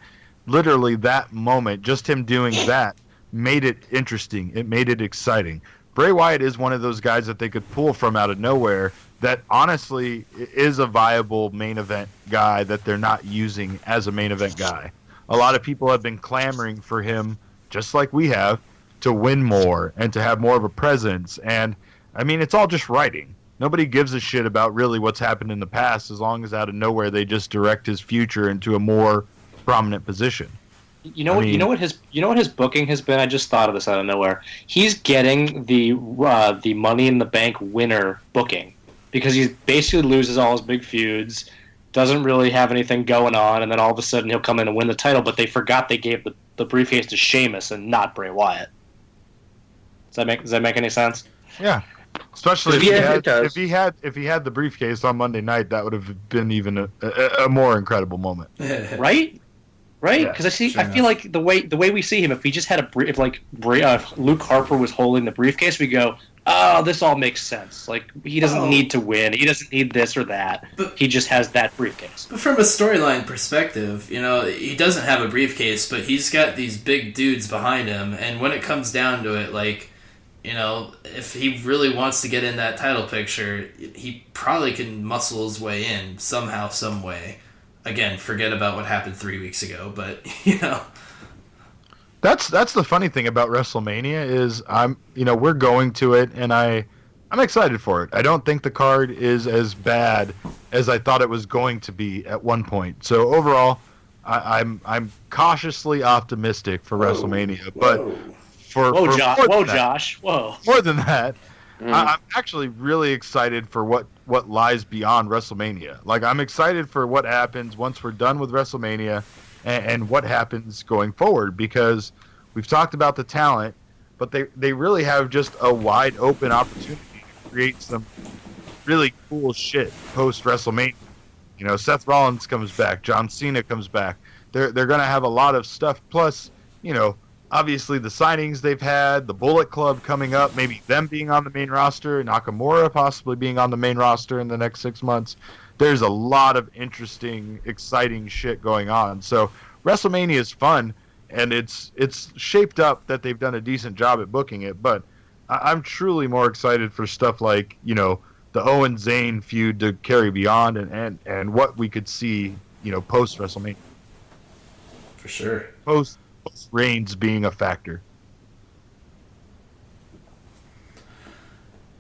literally that moment, just him doing that, made it interesting. It made it exciting. Bray Wyatt is one of those guys that they could pull from out of nowhere that honestly is a viable main event guy that they're not using as a main event guy. A lot of people have been clamoring for him, just like we have, to win more and to have more of a presence. And, I mean, it's all just writing. Nobody gives a shit about really what's happened in the past as long as out of nowhere they just direct his future into a more prominent position. You know what his booking has been? I just thought of this out of nowhere. He's getting the Money in the Bank winner booking because he basically loses all his big feuds, doesn't really have anything going on, and then all of a sudden he'll come in and win the title. But they forgot they gave the briefcase to Sheamus and not Bray Wyatt. Does that make any sense? Yeah. Especially if, Yeah, it does. if he had the briefcase on Monday night, that would have been even a more incredible moment. Right? Right? Yeah, Because I sure feel like the way we see him, if he just had Luke Harper was holding the briefcase, we go, oh, this all makes sense. Like he doesn't need to win. He doesn't need this or that. But- He just has that briefcase. But from a storyline perspective, he doesn't have a briefcase, but he's got these big dudes behind him, and when it comes down to it, if he really wants to get in that title picture, he probably can muscle his way in somehow, some way. Again, forget about what happened 3 weeks ago, but That's the funny thing about WrestleMania is we're going to it and I'm excited for it. I don't think the card is as bad as I thought it was going to be at one point. So overall, I'm cautiously optimistic for WrestleMania. But for more than that- Josh, whoa. more than that, I'm actually really excited for what lies beyond WrestleMania. Like, I'm excited for what happens once we're done with WrestleMania and what happens going forward, because we've talked about the talent, but they really have just a wide open opportunity to create some really cool shit post WrestleMania. Seth Rollins comes back, John Cena comes back. They're going to have a lot of stuff. Plus, obviously the signings they've had, the Bullet Club coming up, maybe them being on the main roster, Nakamura possibly being on the main roster in the next 6 months. There's a lot of interesting, exciting shit going on. So WrestleMania is fun, and it's shaped up that they've done a decent job at booking it. But I'm truly more excited for stuff like, the Owens Zayn feud to carry beyond and what we could see, post WrestleMania. for sure. Reigns being a factor.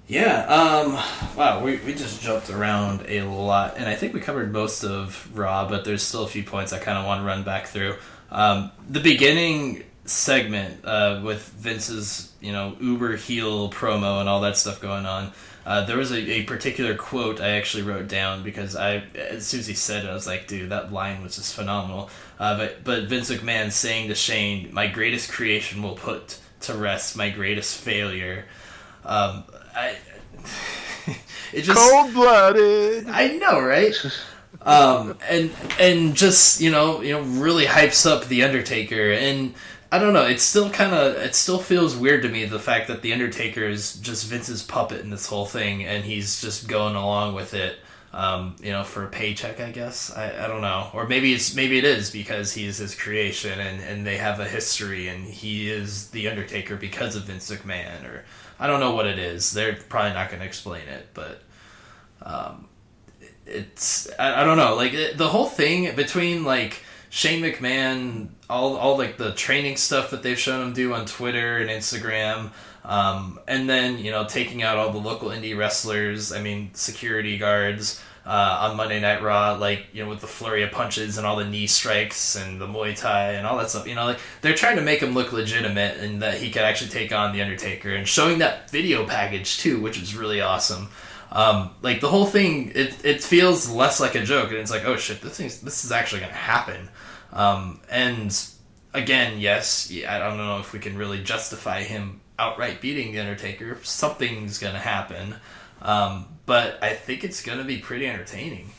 Yeah, wow, we just jumped around a lot, and I think we covered most of Raw, but there's still a few points I kind of want to run back through. The beginning segment with Vince's, uber heel promo and all that stuff going on, there was a particular quote I actually wrote down because as soon as he said it, I was like, dude, that line was just phenomenal. But Vince McMahon saying to Shane, "My greatest creation will put to rest my greatest failure." It just cold-blooded. I know, right? And just really hypes up the Undertaker, and I don't know. It still feels weird to me, the fact that the Undertaker is just Vince's puppet in this whole thing, and he's just going along with it, for a paycheck, I guess. I don't know, or maybe it is because he is his creation, and they have a history, and he is the Undertaker because of Vince McMahon, or I don't know what it is. They're probably not going to explain it, but it's I don't know. Like the whole thing between like Shane McMahon, all like the training stuff that they've shown him do on Twitter and Instagram, and then taking out all the local indie wrestlers. I mean, security guards on Monday Night Raw, like with the flurry of punches and all the knee strikes and the Muay Thai and all that stuff. Like they're trying to make him look legitimate and that he could actually take on the Undertaker, and showing that video package too, which was really awesome. Like the whole thing, it feels less like a joke, and it's like, oh shit, this is actually gonna happen. And again, yes, I don't know if we can really justify him outright beating the Undertaker. Something's gonna happen, but I think it's gonna be pretty entertaining.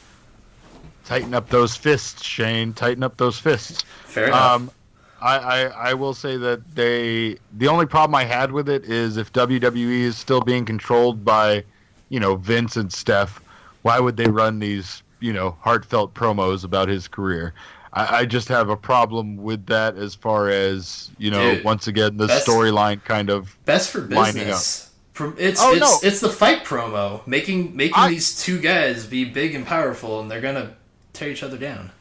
Tighten up those fists, Shane. Tighten up those fists. Fair enough. I will say that the only problem I had with it is if WWE is still being controlled by Vince and Steph, why would they run these heartfelt promos about his career? I just have a problem with that as far as Dude, once again the storyline kind of best for lining up. business. It's the fight promo making these two guys be big and powerful, and they're gonna tear each other down.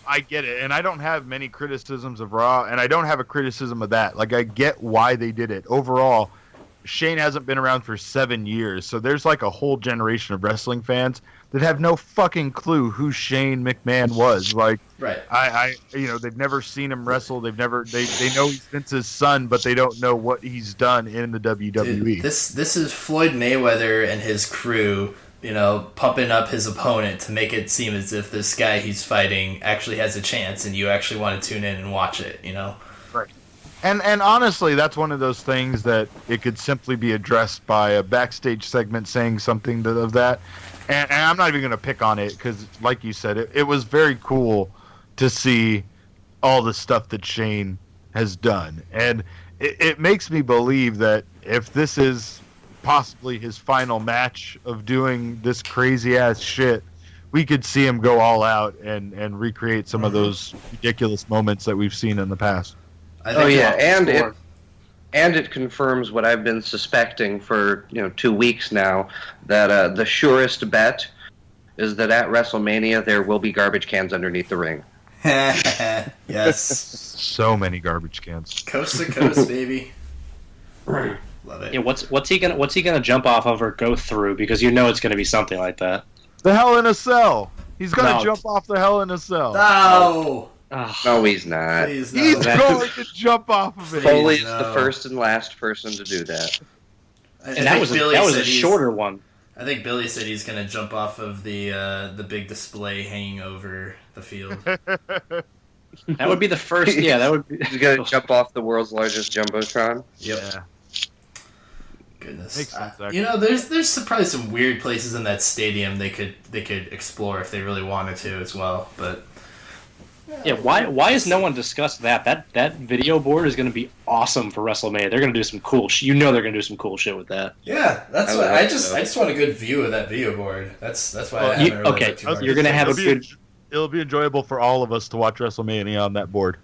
I get it, and I don't have many criticisms of Raw, and I don't have a criticism of that. Like, I get why they did it. Overall, Shane hasn't been around for 7 years, so there's like a whole generation of wrestling fans that have no fucking clue who Shane McMahon was. Like, right? They've never seen him wrestle. They know he's Vince's son, but they don't know what he's done in the WWE. Dude, this is Floyd Mayweather and his crew, pumping up his opponent to make it seem as if this guy he's fighting actually has a chance, and you actually want to tune in and watch it. Right. And honestly, that's one of those things that it could simply be addressed by a backstage segment saying something of that. And I'm not even going to pick on it because, like you said, it was very cool to see all the stuff that Shane has done. And it makes me believe that if this is possibly his final match of doing this crazy-ass shit, we could see him go all out and recreate some of those ridiculous moments that we've seen in the past. And it confirms what I've been suspecting for 2 weeks now, that the surest bet is that at WrestleMania there will be garbage cans underneath the ring. Yes. So many garbage cans. Coast to coast, baby. Love it. Yeah, what's he gonna jump off of or go through? Because it's gonna be something like that. The Hell in a Cell. He's gonna jump off the Hell in a Cell. No. No, he's not. Please, no. He's going to jump off of it. Foley is the first and last person to do that. And that was a shorter one. I think Billy said he's going to jump off of the big display hanging over the field. That would be the first. Yeah, that would be. He's going to jump off the world's largest jumbotron. Yep. Yeah. Goodness. Makes sense, there's probably some weird places in that stadium they could explore if they really wanted to as well, but. Yeah, why has no one discussed that? That video board is going to be awesome for WrestleMania. They're going to do some cool they're going to do some cool shit with that. Yeah, that's what I just want a good view of that video board. That's why I haven't really looked too hard. You're going to have it'll be enjoyable for all of us to watch WrestleMania on that board.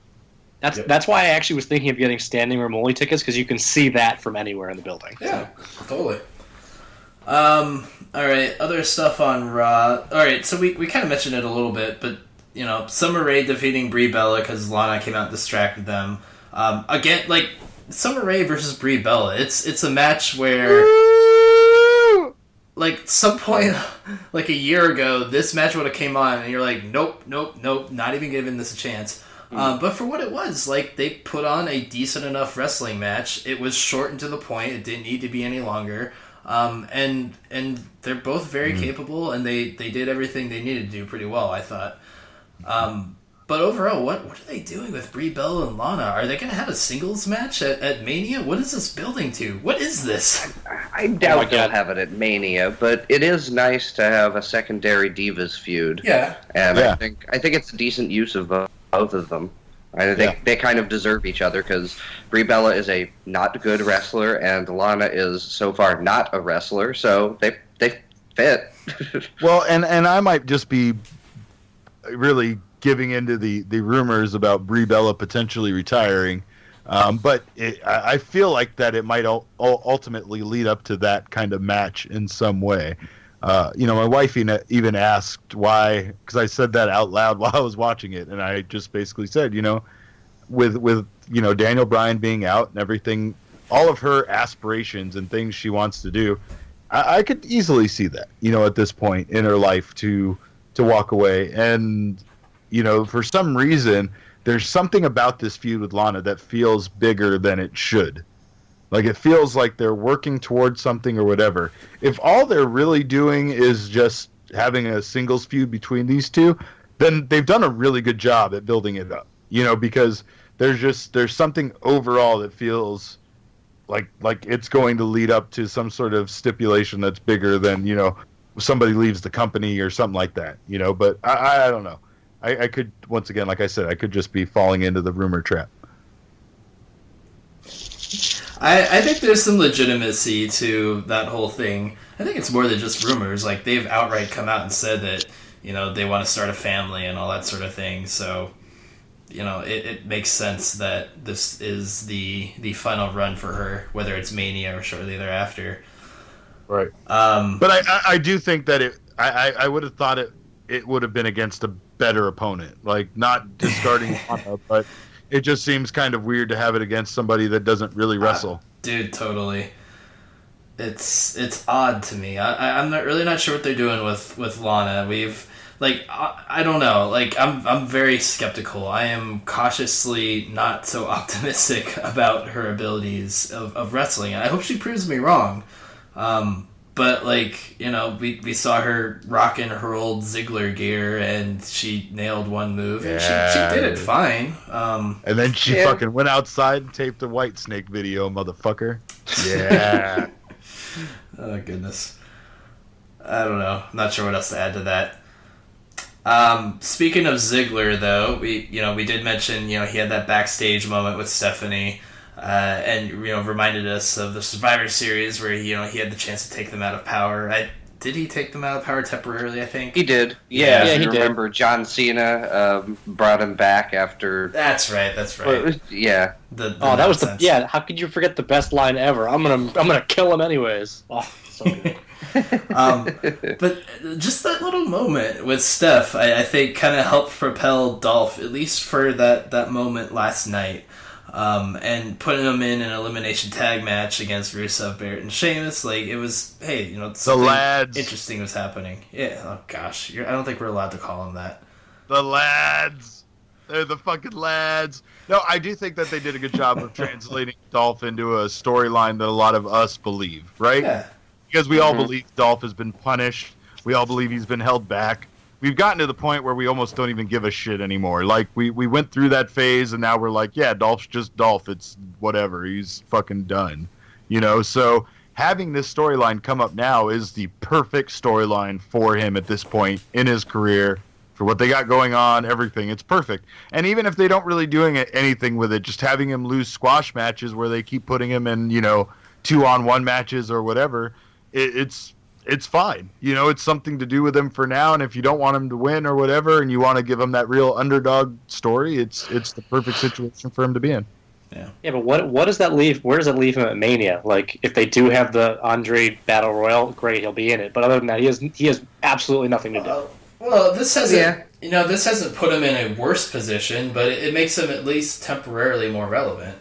That's why I actually was thinking of getting standing room only tickets, because you can see that from anywhere in the building. Yeah, totally. All right, other stuff on Raw. All right, so we kind of mentioned it a little bit, but Summer Rae defeating Brie Bella because Lana came out and distracted them. Again, like, Summer Rae versus Brie Bella, it's a match where, like, some point, like a year ago, this match would have came on, and you're like, nope, not even giving this a chance. But for what it was, like, they put on a decent enough wrestling match. It was short and to the point. It didn't need to be any longer. And they're both very capable, and they did everything they needed to do pretty well, I thought. But overall, what are they doing with Brie Bella and Lana? Are they going to have a singles match at Mania? What is this building to? What is this? I doubt they'll have it at Mania, but it is nice to have a secondary Divas feud. Yeah. And I think it's a decent use of both of them. I think they kind of deserve each other because Brie Bella is a not good wrestler and Lana is so far not a wrestler, so they fit. Well, and I might just be really giving into the rumors about Brie Bella potentially retiring, but I feel like that it might ultimately lead up to that kind of match in some way. My wife even asked why, because I said that out loud while I was watching it, and I just basically said, with Daniel Bryan being out and everything, all of her aspirations and things she wants to do, I could easily see that, at this point in her life to walk away. And, for some reason, there's something about this feud with Lana that feels bigger than it should. Like, it feels like they're working towards something or whatever. If all they're really doing is just having a singles feud between these two, then they've done a really good job at building it up. Because there's something overall that feels like it's going to lead up to some sort of stipulation that's bigger than, somebody leaves the company or something like that. But I don't know. I could, once again, like I said, I could just be falling into the rumor trap. I think there's some legitimacy to that whole thing. I think it's more than just rumors. Like, they've outright come out and said that, they want to start a family and all that sort of thing. So, it makes sense that this is the final run for her, whether it's Mania or shortly thereafter. Right. But I do think that I would have thought it would have been against a better opponent. Like, not discarding Lana, but it just seems kind of weird to have it against somebody that doesn't really wrestle. Dude, totally. It's odd to me. I'm not sure what they're doing with Lana. I don't know. Like, I'm very skeptical. I am cautiously not so optimistic about her abilities of wrestling. I hope she proves me wrong. But, we saw her rocking her old Ziggler gear, and she nailed one move, and she did it fine. And then she fucking went outside and taped a White Snake video, motherfucker. Yeah. Oh, goodness. I don't know. I'm not sure what else to add to that. Speaking of Ziggler, though, we did mention, he had that backstage moment with Stephanie. And reminded us of the Survivor Series where he had the chance to take them out of power. Did he take them out of power temporarily? I think he did. Yeah, he did. Remember John Cena brought him back after. That's right. Yeah. That was how could you forget the best line ever? I'm gonna kill him anyways. Oh, so good. But just that little moment with Steph, I think, kind of helped propel Dolph, at least for that moment last night. And putting them in an elimination tag match against Rusev, Barrett, and Sheamus, it was, hey, the lads. Interesting was happening. Yeah, oh gosh, I don't think we're allowed to call them that. The lads. They're the fucking lads. No, I do think that they did a good job of translating Dolph into a storyline that a lot of us believe, right? Yeah. Because we all believe Dolph has been punished. We all believe he's been held back. We've gotten to the point where we almost don't even give a shit anymore. Like, we went through that phase, and now we're like, yeah, Dolph's just Dolph. It's whatever. He's fucking done. So having this storyline come up now is the perfect storyline for him at this point in his career, for what they got going on, everything. It's perfect. And even if they don't really doing anything with it, just having him lose squash matches where they keep putting him in, 2-on-1 matches or whatever, it's fine. It's something to do with him for now, and if you don't want him to win or whatever, and you want to give him that real underdog story, it's the perfect situation for him to be in. Yeah, but what does that leave? Where does that leave him at Mania? Like, if they do have the Andre Battle Royal, great, he'll be in it. But other than that, he has absolutely nothing to do. Well, this has This hasn't put him in a worse position, but it makes him at least temporarily more relevant.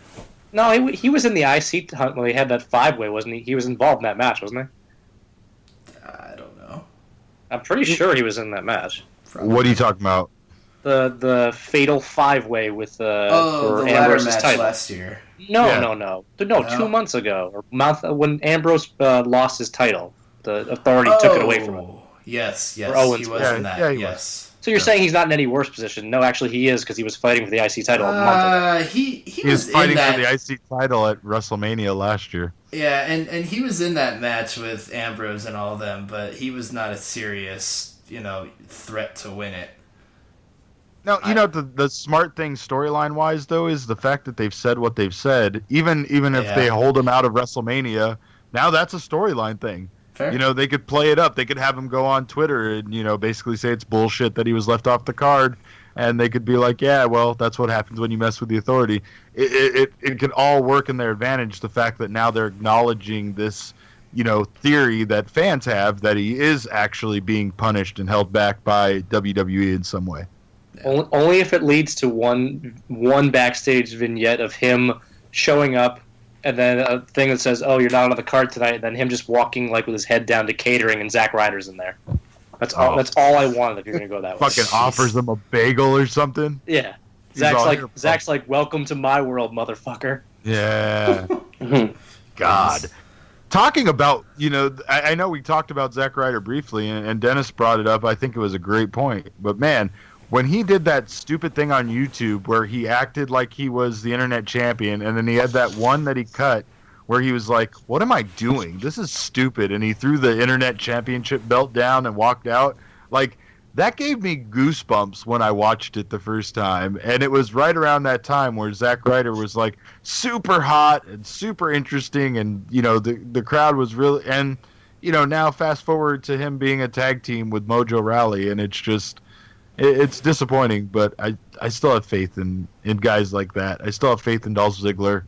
No, he was in the IC hunt when they had that 5-way, wasn't he? He was involved in that match, wasn't he? I don't know. I'm pretty sure he was in that match. Probably. What are you talking about? The fatal 5-way with for the ladder Ambrose's match title last year. No, 2 months ago, or when Ambrose lost his title, the Authority took it away from him. Yes, Or Owens he was in that. Yeah, he yes. So you're saying he's not in any worse position? No, actually he is, because he was fighting for the IC title a month ago. He was was fighting in that, for the IC title at WrestleMania last year. Yeah, and he was in that match with Ambrose and all of them, but he was not a serious, threat to win it. No, the smart thing storyline wise though is the fact that they've said what they've said. Even if they hold him out of WrestleMania, now that's a storyline thing. Fair. They could play it up. They could have him go on Twitter and basically say it's bullshit that he was left off the card, and they could be like, yeah, well, that's what happens when you mess with the Authority. It can all work in their advantage. The fact that now they're acknowledging this, theory that fans have that he is actually being punished and held back by WWE in some way. Only if it leads to one backstage vignette of him showing up, and then a thing that says, "Oh, you're not on the card tonight," and then him just walking with his head down to catering, and Zack Ryder's in there. That's all. That's all I wanted if you're gonna go that way. Fucking offers them a bagel or something. Yeah, He's all Zack's like, "Welcome to my world, motherfucker." Yeah. God. Talking about, I know we talked about Zack Ryder briefly, and Dennis brought it up. I think it was a great point. But man, when he did that stupid thing on YouTube where he acted like he was the internet champion, and then he had that one that he cut where he was like, what am I doing? This is stupid. And he threw the internet championship belt down and walked out. Like, that gave me goosebumps when I watched it the first time. And it was right around that time where Zack Ryder was like super hot and super interesting. And, the crowd was really, and, now fast forward to him being a tag team with Mojo Rawley. And it's just, it's disappointing, but I still have faith in guys like that. I still have faith in Dolph Ziggler.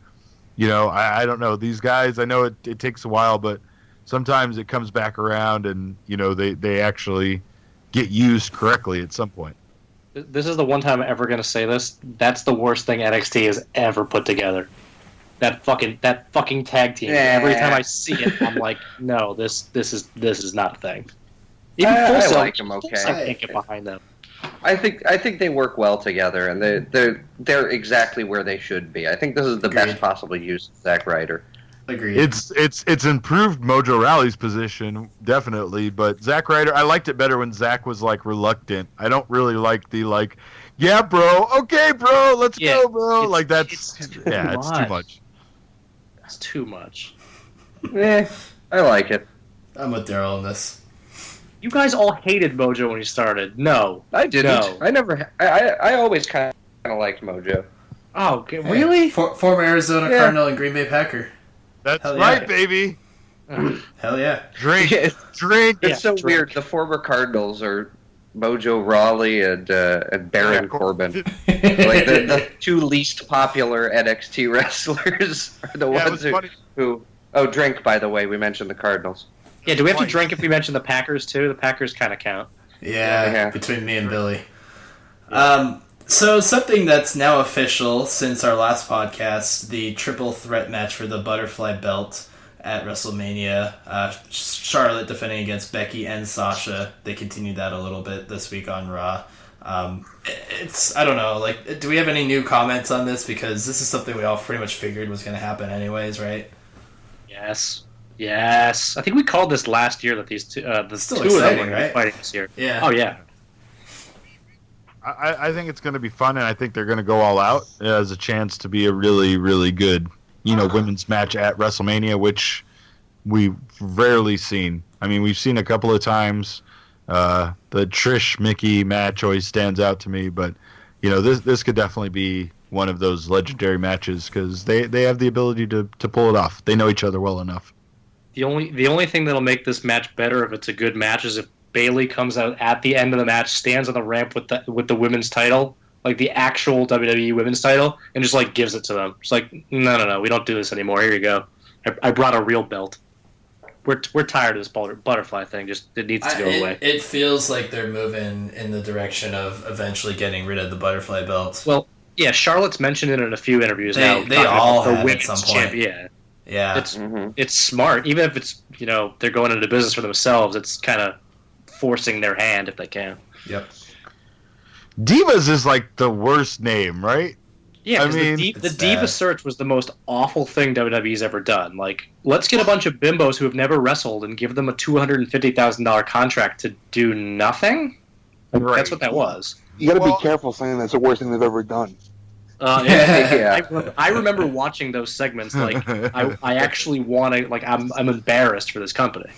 I don't know. These guys, I know it takes a while, but sometimes it comes back around and, they actually get used correctly at some point. This is the one time I'm ever going to say this. That's the worst thing NXT has ever put together. That fucking tag team. Yeah. Every time I see it, I'm like, no, this is not a thing. Even I Full Sail, like them okay. I can't get behind them. I think they work well together, and they're exactly where they should be. I think this is the best possible use of Zack Ryder. Agreed. It's improved Mojo Rawley's position, definitely, but Zack Ryder, I liked it better when Zack was like reluctant. I don't really like the yeah, bro, okay, bro, let's go, bro. Like it's too much. It's too much. I like it. I'm with Darrell on this. You guys all hated Mojo when he started. No, I didn't. No. I never. I always kind of liked Mojo. Oh, okay. Really? Former Arizona Cardinal and Green Bay Packer. That's Hell right, yeah. baby. Hell yeah. Drink. It's so drink. weird. The former Cardinals are Mojo Rawley and Baron Corbin. Like the two least popular NXT wrestlers are the ones who. Oh, drink. By the way, we mentioned the Cardinals. Yeah, do we have to drink if we mention the Packers, too? The Packers kind of count. Yeah, between me and Billy. So something that's now official since our last podcast, the triple threat match for the butterfly belt at WrestleMania. Charlotte defending against Becky and Sasha. They continued that a little bit this week on Raw. It's, I don't know, do we have any new comments on this? Because this is something we all pretty much figured was going to happen anyways, right? Yes. I think we called this last year that these two, the Still two of them exciting, were right? fighting this year. Yeah. Oh, yeah. I think it's going to be fun, and I think they're going to go all out as a chance to be a really, really good, women's match at WrestleMania, which we've rarely seen. I mean, we've seen a couple of times. The Trish-Mickey match always stands out to me, but, this could definitely be one of those legendary matches because they have the ability to pull it off. They know each other well enough. The only thing that'll make this match better if it's a good match is if Bayley comes out at the end of the match, stands on the ramp with the women's title, like the actual WWE women's title, and just gives it to them. It's like, no, we don't do this anymore. Here you go. I brought a real belt. we're tired of this butterfly thing. Just it needs to go away. It feels like they're moving in the direction of eventually getting rid of the butterfly belts. Well, yeah, Charlotte's mentioned it in a few interviews now. They all have at some point. Yeah. It's smart, even if it's they're going into business for themselves. It's kind of forcing their hand if they can. Yep. Divas is like the worst name, right? Yeah, because the Diva search was the most awful thing WWE's ever done. Like, let's get a bunch of bimbos who have never wrestled and give them a $250,000 contract to do nothing? Right. That's what that was. You got to be careful saying that's the worst thing they've ever done. I remember watching those segments. Like, I actually want to. Like, I'm embarrassed for this company.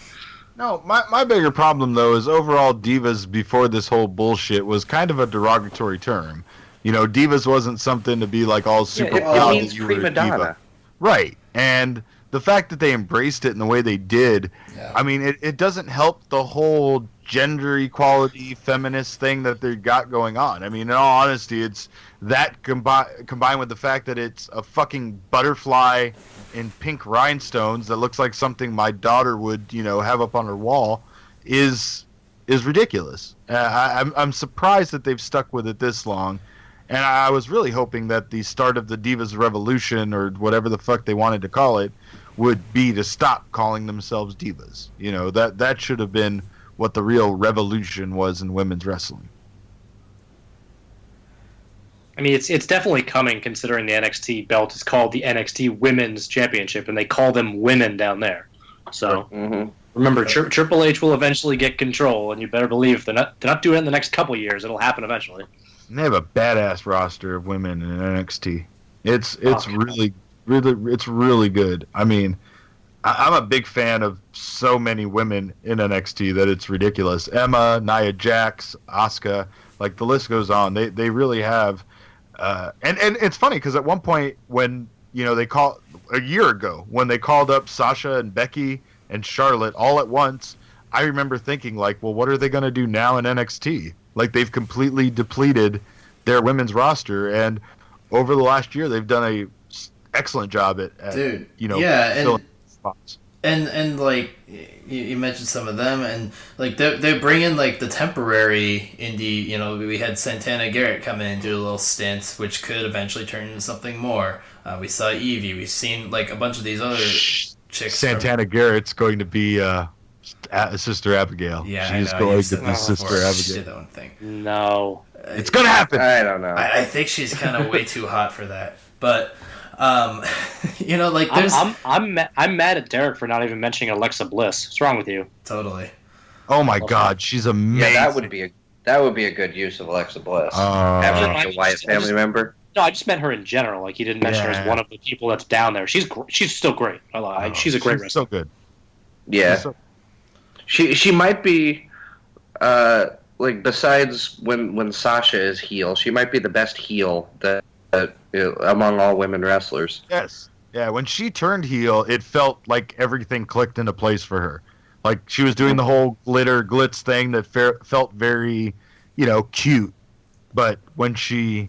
No, my bigger problem though is overall Divas before this whole bullshit was kind of a derogatory term. Divas wasn't something to be like all super proud it means that you were a prima donna. diva. Right. And the fact that they embraced it in the way they did, I mean, it doesn't help the whole gender equality, feminist thing that they got going on. I mean, in all honesty, it's that combined with the fact that it's a fucking butterfly in pink rhinestones that looks like something my daughter would, have up on her wall is ridiculous. I'm surprised that they've stuck with it this long. And I was really hoping that the start of the Divas Revolution, or whatever the fuck they wanted to call it, would be to stop calling themselves divas. That should have been what the real revolution was in women's wrestling. I mean, it's definitely coming, considering the NXT belt is called the NXT Women's Championship, and they call them women down there. So remember, Triple H will eventually get control, and you better believe if they're not doing it in the next couple years, it'll happen eventually. And they have a badass roster of women in NXT. It's really good. I mean, I'm a big fan of so many women in NXT that it's ridiculous. Emma, Nia Jax, Asuka, like the list goes on. They really have, and it's funny because at one point when a year ago when they called up Sasha and Becky and Charlotte all at once, I remember thinking like, well, what are they going to do now in NXT? Like, they've completely depleted their women's roster, and over the last year, they've done a excellent job at filling spots. And like you mentioned some of them, and like they bring in like the temporary indie. We had Santana Garrett come in and do a little stint, which could eventually turn into something more. We saw Evie. We've seen like a bunch of these other chicks. Santana Garrett's going to be Sister Abigail. Yeah, she's going to be Sister Abigail. She did that one thing. No, it's gonna happen. I don't know. I think she's kind of way too hot for that. But like there's. I'm mad at Derek for not even mentioning Alexa Bliss. What's wrong with you? Totally. Oh my God, she's amazing. Yeah, that would be a good use of Alexa Bliss. Having like a Wyatt family member. No, I just meant her in general. Like, you didn't mention her as one of the people that's down there. She's still great. She's a great wrestler. So good. Yeah. She might be, like, besides when Sasha is heel, she might be the best heel that among all women wrestlers. Yes. Yeah, when she turned heel, it felt like everything clicked into place for her. Like, she was doing the whole glitz thing that felt very, cute. But when she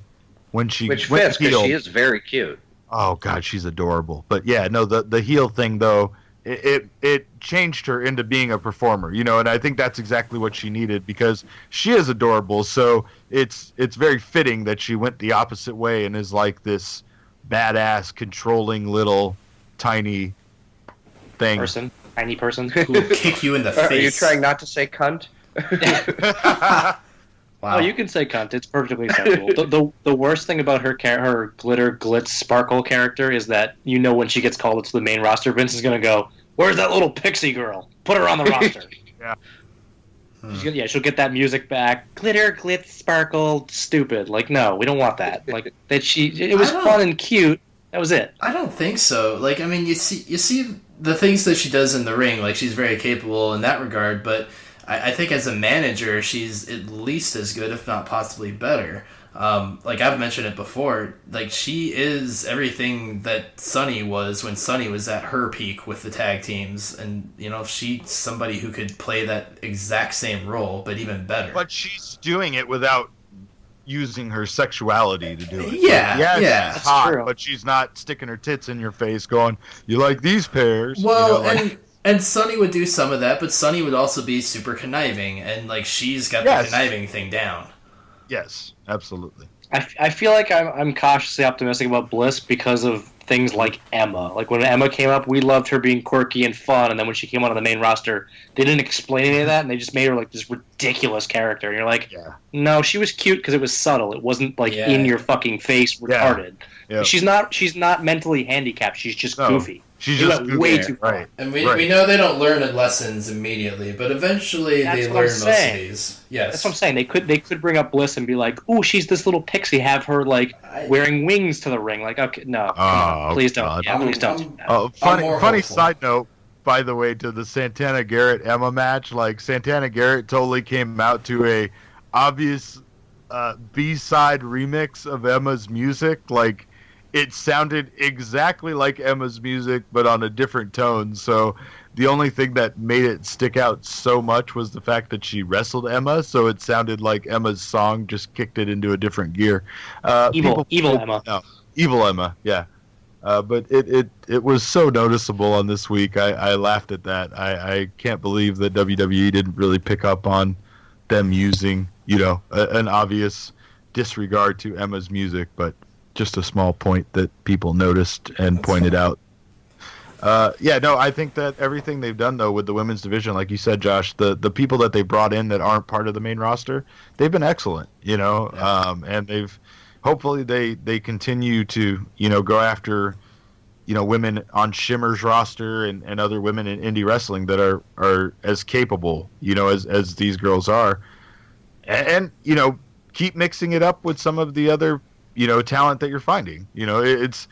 Which went fits, because heel, she is very cute. Oh God, she's adorable. But yeah, no, the heel thing though, it changed her into being a performer, and I think that's exactly what she needed, because she is adorable. So it's very fitting that she went the opposite way and is like this badass, controlling little tiny thing. Tiny person who will kick you in the face. Are you trying not to say cunt? Wow. Oh, you can say cunt. It's perfectly acceptable. The worst thing about her glitter, glitz, sparkle character is that when she gets called up to the main roster, Vince is going to go, "Where's that little pixie girl? Put her on the roster." Yeah. She'll get that music back. Glitter, glitz, sparkle, stupid. Like, no, we don't want that. Like, it was fun and cute. That was it. I don't think so. Like, I mean, you see the things that she does in the ring. Like, she's very capable in that regard, but I think as a manager, she's at least as good, if not possibly better. Like I've mentioned it before, like she is everything that Sunny was when Sunny was at her peak with the tag teams, and she's somebody who could play that exact same role, but even better. But she's doing it without using her sexuality to do it. Yeah, she's hot, true. But she's not sticking her tits in your face, going, "You like these pairs?" Well, And Sunny would do some of that, but Sunny would also be super conniving, and like she's got the conniving thing down. Yes, absolutely. I feel like I'm cautiously optimistic about Bliss because of things like Emma. Like when Emma came up, we loved her being quirky and fun, and then when she came onto the main roster, they didn't explain any of that, and they just made her like this ridiculous character. And you're like, no, she was cute because it was subtle. It wasn't like in your fucking face, retarded. Yeah. She's not mentally handicapped. She's just goofy. She's just goofy. Way too far. Right. And we know they don't learn lessons immediately, but eventually they learn most of these. Yes. That's what I'm saying. They could bring up Bliss and be like, "Ooh, she's this little pixie. Have her like wearing wings to the ring." Like, okay, no, come on. Please don't. Yeah, please don't do that. Funny side note, by the way, to the Santana Garrett Emma match. Like Santana Garrett totally came out to a obvious B-side remix of Emma's music. Like it sounded exactly like Emma's music, but on a different tone. So the only thing that made it stick out so much was the fact that she wrestled Emma, so it sounded like Emma's song, just kicked it into a different gear. Evil Emma. No, evil Emma, yeah. But it was so noticeable on this week. I laughed at that. I can't believe that WWE didn't really pick up on them using, an obvious disregard to Emma's music, but just a small point that people noticed and pointed out. I think that everything they've done, though, with the women's division, like you said, Josh, the people that they brought in that aren't part of the main roster, they've been excellent, and hopefully they continue to, go after, women on Shimmer's roster and other women in indie wrestling that are as capable, as these girls are. And keep mixing it up with some of the other, talent that you're finding. It's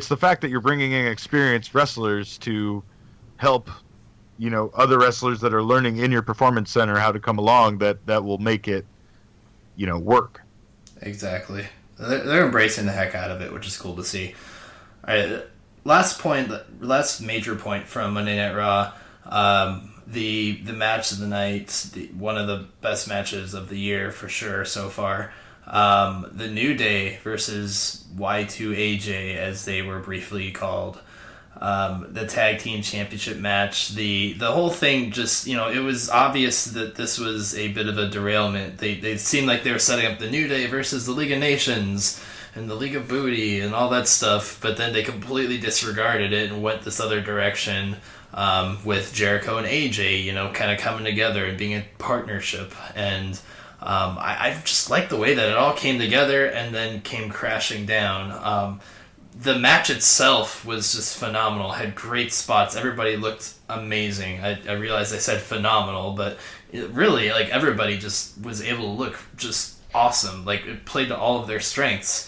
the fact that you're bringing in experienced wrestlers to help, other wrestlers that are learning in your performance center how to come along that will make it, work. Exactly. They're embracing the heck out of it, which is cool to see. All right, last major point from Monday Night Raw. The match of the night, one of the best matches of the year for sure so far. The New Day versus Y2AJ, as they were briefly called. The tag team championship match. The whole thing just, it was obvious that this was a bit of a derailment. They seemed like they were setting up the New Day versus the League of Nations and the League of Booty and all that stuff, but then they completely disregarded it and went this other direction with Jericho and AJ, kind of coming together and being a partnership. And I just like the way that it all came together and then came crashing down. The match itself was just phenomenal. Had great spots. Everybody looked amazing. I realized I said phenomenal, but really, like, everybody just was able to look just awesome. Like, it played to all of their strengths.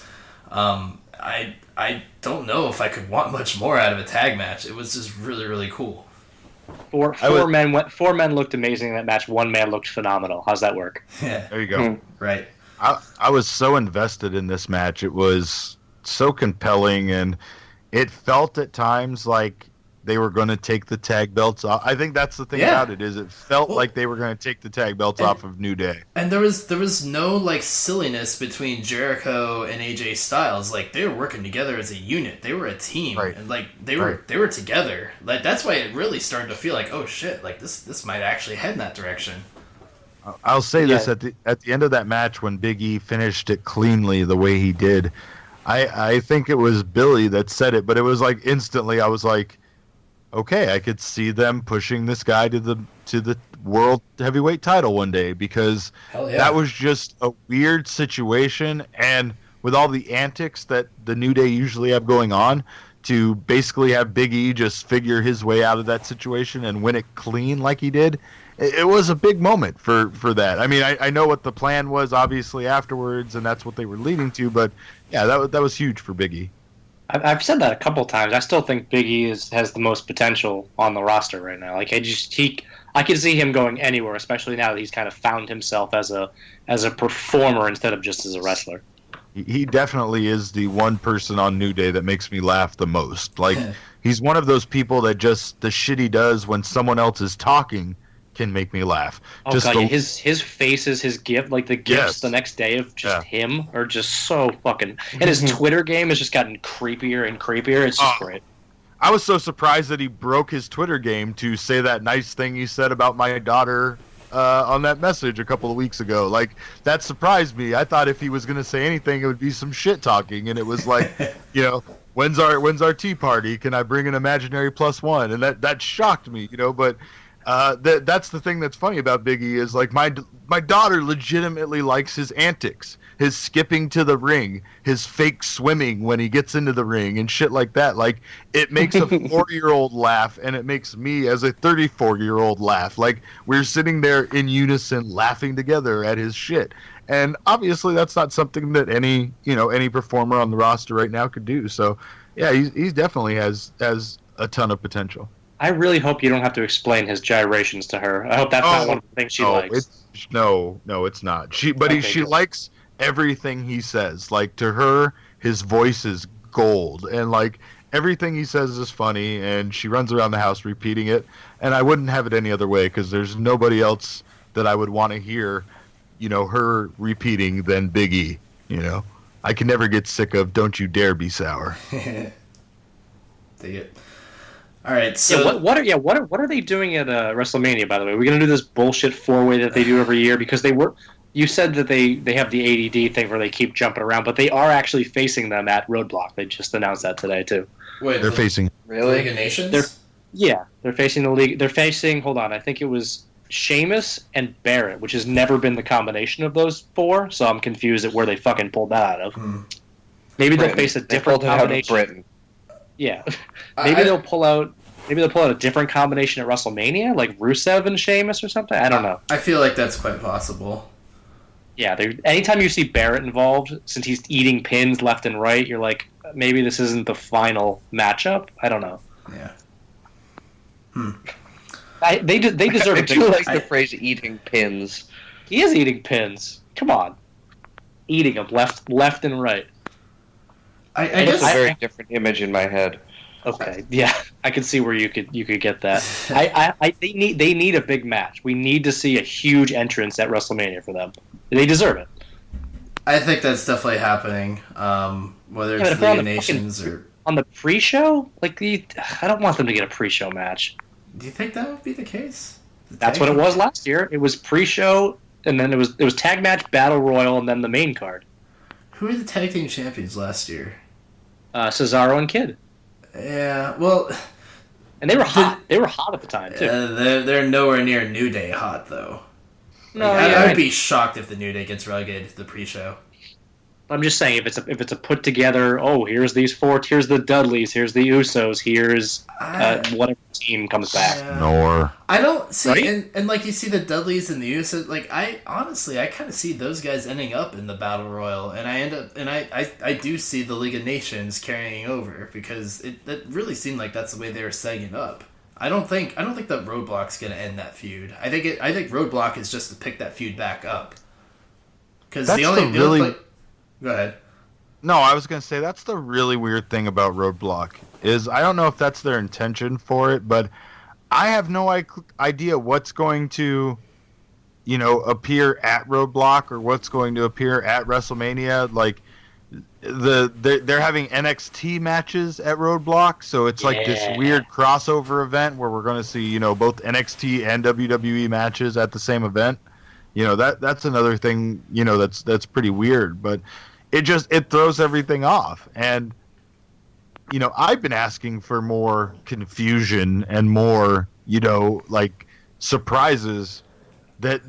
I don't know if I could want much more out of a tag match. It was just really, really cool. Four men looked amazing in that match. One man looked phenomenal. How's that work? Yeah, there you go. Right. I was so invested in this match. It was so compelling, and it felt at times like they were going to take the tag belts off. I think that's the thing about it, is it felt like they were going to take the tag belts off of New Day. And there was no like silliness between Jericho and AJ Styles. Like, they were working together as a unit. They were a team, and like they were together. Like, that's why it really started to feel like, oh shit, like this might actually head in that direction. I'll say this at the end of that match, when Big E finished it cleanly the way he did, I think it was Billy that said it, but it was like instantly I was like, okay, I could see them pushing this guy to the world heavyweight title one day, because that was just a weird situation, and with all the antics that the New Day usually have going on, to basically have Big E just figure his way out of that situation and win it clean like he did, it was a big moment for that. I mean, I know what the plan was obviously afterwards, and that's what they were leading to, but yeah, that was huge for Big E. I've said that a couple times. I still think Big E has the most potential on the roster right now. Like, I can see him going anywhere, especially now that he's kind of found himself as a performer instead of just as a wrestler. He definitely is the one person on New Day that makes me laugh the most. Like, he's one of those people that just, the shit he does when someone else is talking can make me laugh. Oh, just God, his faces, his gift, like the gifts the next day of just him are just so fucking... And his Twitter game has just gotten creepier and creepier. It's just great. I was so surprised that he broke his Twitter game to say that nice thing he said about my daughter on that message a couple of weeks ago. Like, that surprised me. I thought if he was going to say anything, it would be some shit talking, and it was like, you know, when's our tea party? Can I bring an imaginary +1? And that shocked me, you know. But that's the thing that's funny about Big E is like my daughter legitimately likes his antics. His skipping to the ring, his fake swimming when he gets into the ring, and shit like that. Like, it makes a 4-year-old laugh, and it makes me, as a 34-year-old, laugh. Like, we're sitting there in unison, laughing together at his shit. And obviously, that's not something that any performer on the roster right now could do. So, yeah, he definitely has a ton of potential. I really hope you don't have to explain his gyrations to her. I hope that's not one of the things she likes. No, it's not. She likes everything he says. Like, to her, his voice is gold, and like everything he says is funny, and she runs around the house repeating it, and I wouldn't have it any other way, because there's nobody else that I would want to hear, you know, her repeating than Big E. You know, I can never get sick of "Don't you dare be sour." Dig it. All right, so what are they doing at WrestleMania? By the way, we're gonna do this bullshit 4-way that they do every year, because you said that they have the ADD thing where they keep jumping around, but they are actually facing them at Roadblock. They just announced that today too. Wait, they're facing League of Nations? They're facing the league. They're facing. Hold on, I think it was Sheamus and Barrett, which has never been the combination of those 4. So I'm confused at where they fucking pulled that out of. Maybe they'll face a different combination. Britain. Yeah, maybe they'll pull out. Maybe they'll pull out a different combination at WrestleMania, like Rusev and Sheamus or something. I don't know. I feel like that's quite possible. Yeah, anytime you see Barrett involved, since he's eating pins left and right, you're like, maybe this isn't the final matchup. I don't know. Yeah. They deserve I do like the phrase "eating pins." He is eating pins. Come on, eating them left and right. I guess it's a very different image in my head. Okay, yeah, I can see where you could get that. They need a big match. We need to see a huge entrance at WrestleMania for them. They deserve it. I think that's definitely happening. Whether it's League of Nations or on the pre-show, like I don't want them to get a pre-show match. Do you think that would be the case? That's what it was last year. It was pre-show, and then it was tag match, battle royal, and then the main card. Who were the tag team champions last year? Cesaro and Kidd. Yeah, well, and they were hot. They were hot at the time too. They're nowhere near New Day hot though. No, I would be shocked if the New Day gets relegated to the pre-show. I'm just saying, if it's a put together, here's these 4, here's the Dudleys, here's the Usos, here's whatever team comes back. I don't see, right? and like you see the Dudleys and the Usos, like I kind of see those guys ending up in the Battle Royal, and I do see the League of Nations carrying over, because it really seemed like that's the way they were setting it up. I don't think that Roadblock's going to end that feud. I think Roadblock is just to pick that feud back up. Because Go ahead. No, I was going to say that's the really weird thing about Roadblock is I don't know if that's their intention for it, but I have no idea what's going to, you know, appear at Roadblock or what's going to appear at WrestleMania. Like they're having NXT matches at Roadblock, so it's like this weird crossover event where we're going to see, you know, both NXT and WWE matches at the same event. You know, that's another thing, you know, that's pretty weird, but it throws everything off. And, you know, I've been asking for more confusion and more, you know, like surprises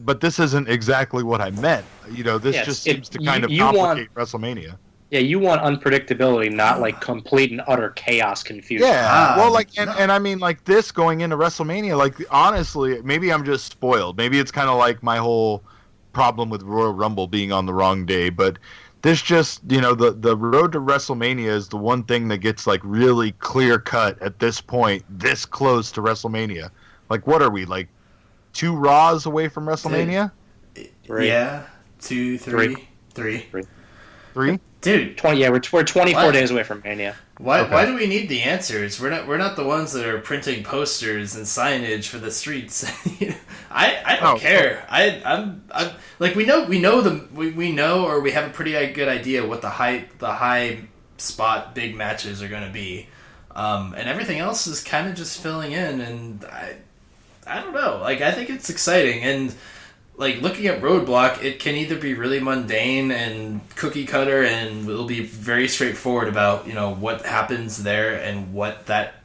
but this isn't exactly what I meant. You know, this just seems to kind of complicate WrestleMania. Yeah, you want unpredictability, not like complete and utter chaos confusion. Yeah, well, like, and I mean, like this going into WrestleMania, like honestly, maybe I'm just spoiled. Maybe it's kind of like my whole problem with Royal Rumble being on the wrong day, but this just, you know, the road to WrestleMania is the one thing that gets like really clear cut at this point, this close to WrestleMania. Like, what are we, like 2 Raws away from WrestleMania? Yeah, 2, 3. 3? Dude, 20. Yeah, we're 24 days away from Mania. Why do we need the answers? We're not the ones that are printing posters and signage for the streets. I don't care. I'm like we know or we have a pretty good idea what the high spot big matches are going to be. And everything else is kind of just filling in, and I don't know. Like, I think it's exciting, and like looking at Roadblock, it can either be really mundane and cookie cutter, and it'll be very straightforward about what happens there and what that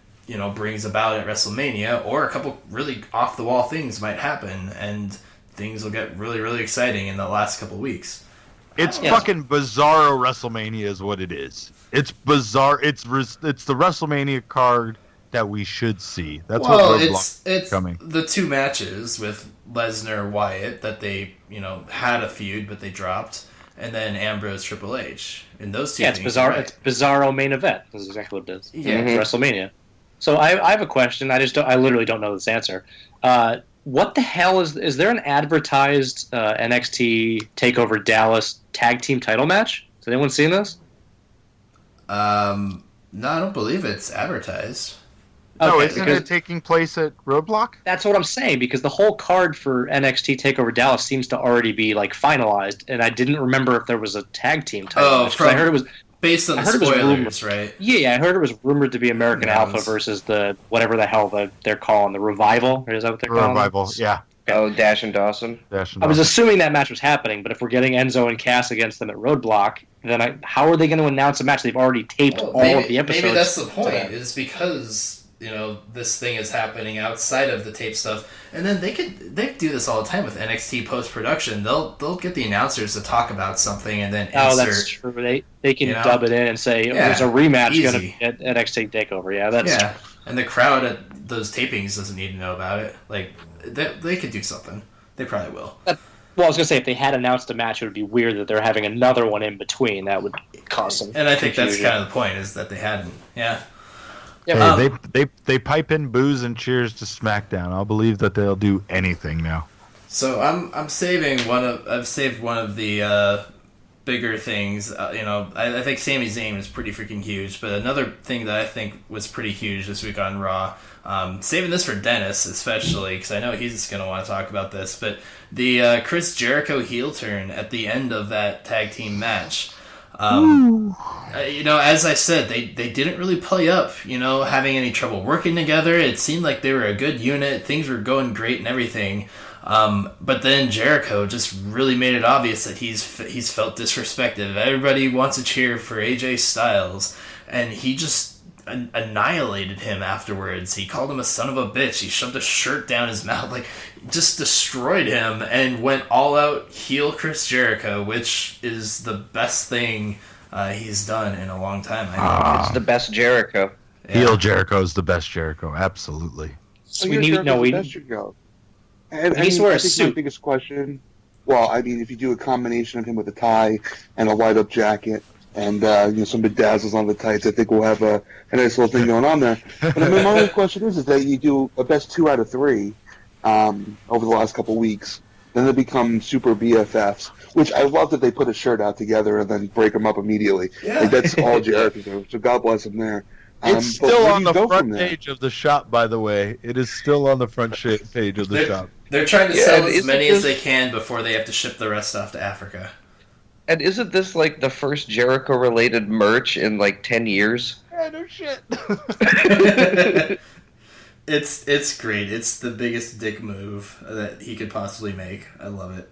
brings about at WrestleMania, or a couple really off the wall things might happen, and things will get really, really exciting in the last couple weeks. It's fucking bizarro WrestleMania is what it is. It's bizarre. It's the WrestleMania card that we should see. That's what Roadblock is coming. The two matches with Lesnar Wyatt that they had a feud but they dropped, and then Ambrose Triple H. And those two. It's bizarre. Right. It's bizarro main event. That's exactly what it is. Yeah, WrestleMania. So I have a question. I literally don't know this answer. What the hell is there an advertised NXT TakeOver Dallas tag team title match? Has anyone seen this? No, I don't believe it's advertised. No, isn't it taking place at Roadblock? That's what I'm saying, because the whole card for NXT TakeOver Dallas seems to already be finalized, and I didn't remember if there was a tag team title match. I heard it was based on the spoilers, right? Yeah, I heard it was rumored to be American Alpha versus the whatever the hell they're calling the Revival. Or is that what they're calling? Revival, yeah. Oh, Dash and Dawson. I was assuming that match was happening, but if we're getting Enzo and Cass against them at Roadblock, then how are they going to announce a match? They've already taped all of the episodes. Maybe that's the point, is because this thing is happening outside of the tape stuff, and then they do this all the time with NXT post production. They'll get the announcers to talk about something and then insert. Oh, that's true. They can dub it in and say there's a rematch going to be at NXT Takeover. Yeah, and the crowd at those tapings doesn't need to know about it. Like they could do something. They probably will. Well, I was going to say, if they had announced a match, it would be weird that they're having another one in between. That would cause some And I think confusion. That's kind of the point, is that they hadn't. Yeah. Hey, they pipe in boos and cheers to SmackDown. I'll believe that they'll do anything now. So I've saved one of the bigger things. I think Sami Zayn is pretty freaking huge, but another thing that I think was pretty huge this week on Raw, saving this for Dennis especially, because I know he's going to want to talk about this, but the Chris Jericho heel turn at the end of that tag team match. As I said, they didn't really play up, having any trouble working together. It seemed like they were a good unit. Things were going great and everything. But then Jericho just really made it obvious that he's felt disrespected. Everybody wants to cheer for AJ Styles, and he just annihilated him afterwards. He called him a son of a bitch. He shoved a shirt down his mouth, just destroyed him, and went all out heel Chris Jericho, which is the best thing he's done in a long time. I think it's the best Jericho. Yeah. Heel Jericho is the best Jericho, absolutely. So he's the best Jericho. And he's wearing a suit. My biggest question. Well, if you do a combination of him with a tie and a light-up jacket, and some bedazzles on the tights, I think we'll have a nice little thing going on there. But my only question is that you do a best 2 out of 3 over the last couple of weeks, then they become super BFFs, which I love that they put a shirt out together and then break them up immediately. Yeah. That's all Jericho. So God bless him there. It's still on the front page of the shop, by the way. It is still on the front page of the shop. They're trying to sell as many as they can before they have to ship the rest off to Africa. And isn't this the first Jericho-related merch in 10 years? Yeah, no shit. It's great. It's the biggest dick move that he could possibly make. I love it.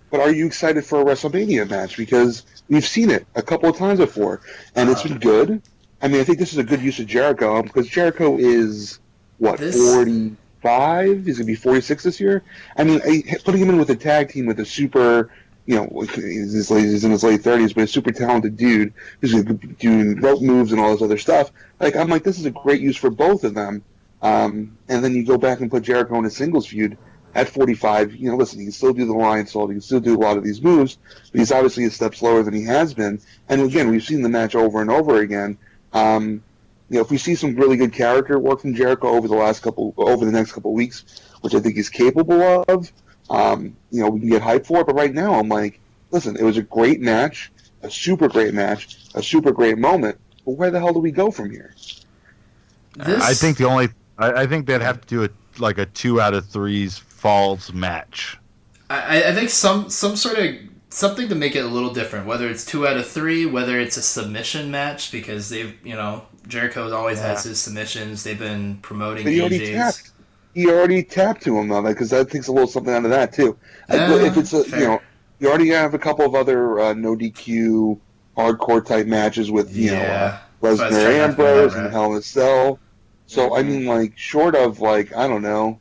But are you excited for a WrestleMania match? Because we've seen it a couple of times before, and it's been good. I think this is a good use of Jericho, because Jericho is, 45? He's going to be 46 this year? Putting him in with a tag team with a super, he's in his late 30s, but a super talented dude who's doing rope moves and all this other stuff. This is a great use for both of them. And then you go back and put Jericho in a singles feud at 45. Listen, he can still do the lion salt, he can still do a lot of these moves, but he's obviously a step slower than he has been. And again, we've seen the match over and over again. If we see some really good character work from Jericho over the next couple of weeks, which I think he's capable of, we can get hyped for it. But right now, I'm listen, it was a great match, a super great match, a super great moment. But where the hell do we go from here? I think they'd have to do a 2 out of 3 falls match. I think some sort of something to make it a little different, whether it's 2 out of 3, whether it's a submission match, because Jericho always has his submissions. They've been promoting But AJ's. He already tapped to him though, because that takes a little something out of that too. If it's fair. you already have a couple of other no DQ hardcore type matches with Yeah. Lesnar, Ambrose, and Hell in a Cell. So I mean, like, short of like, I don't know,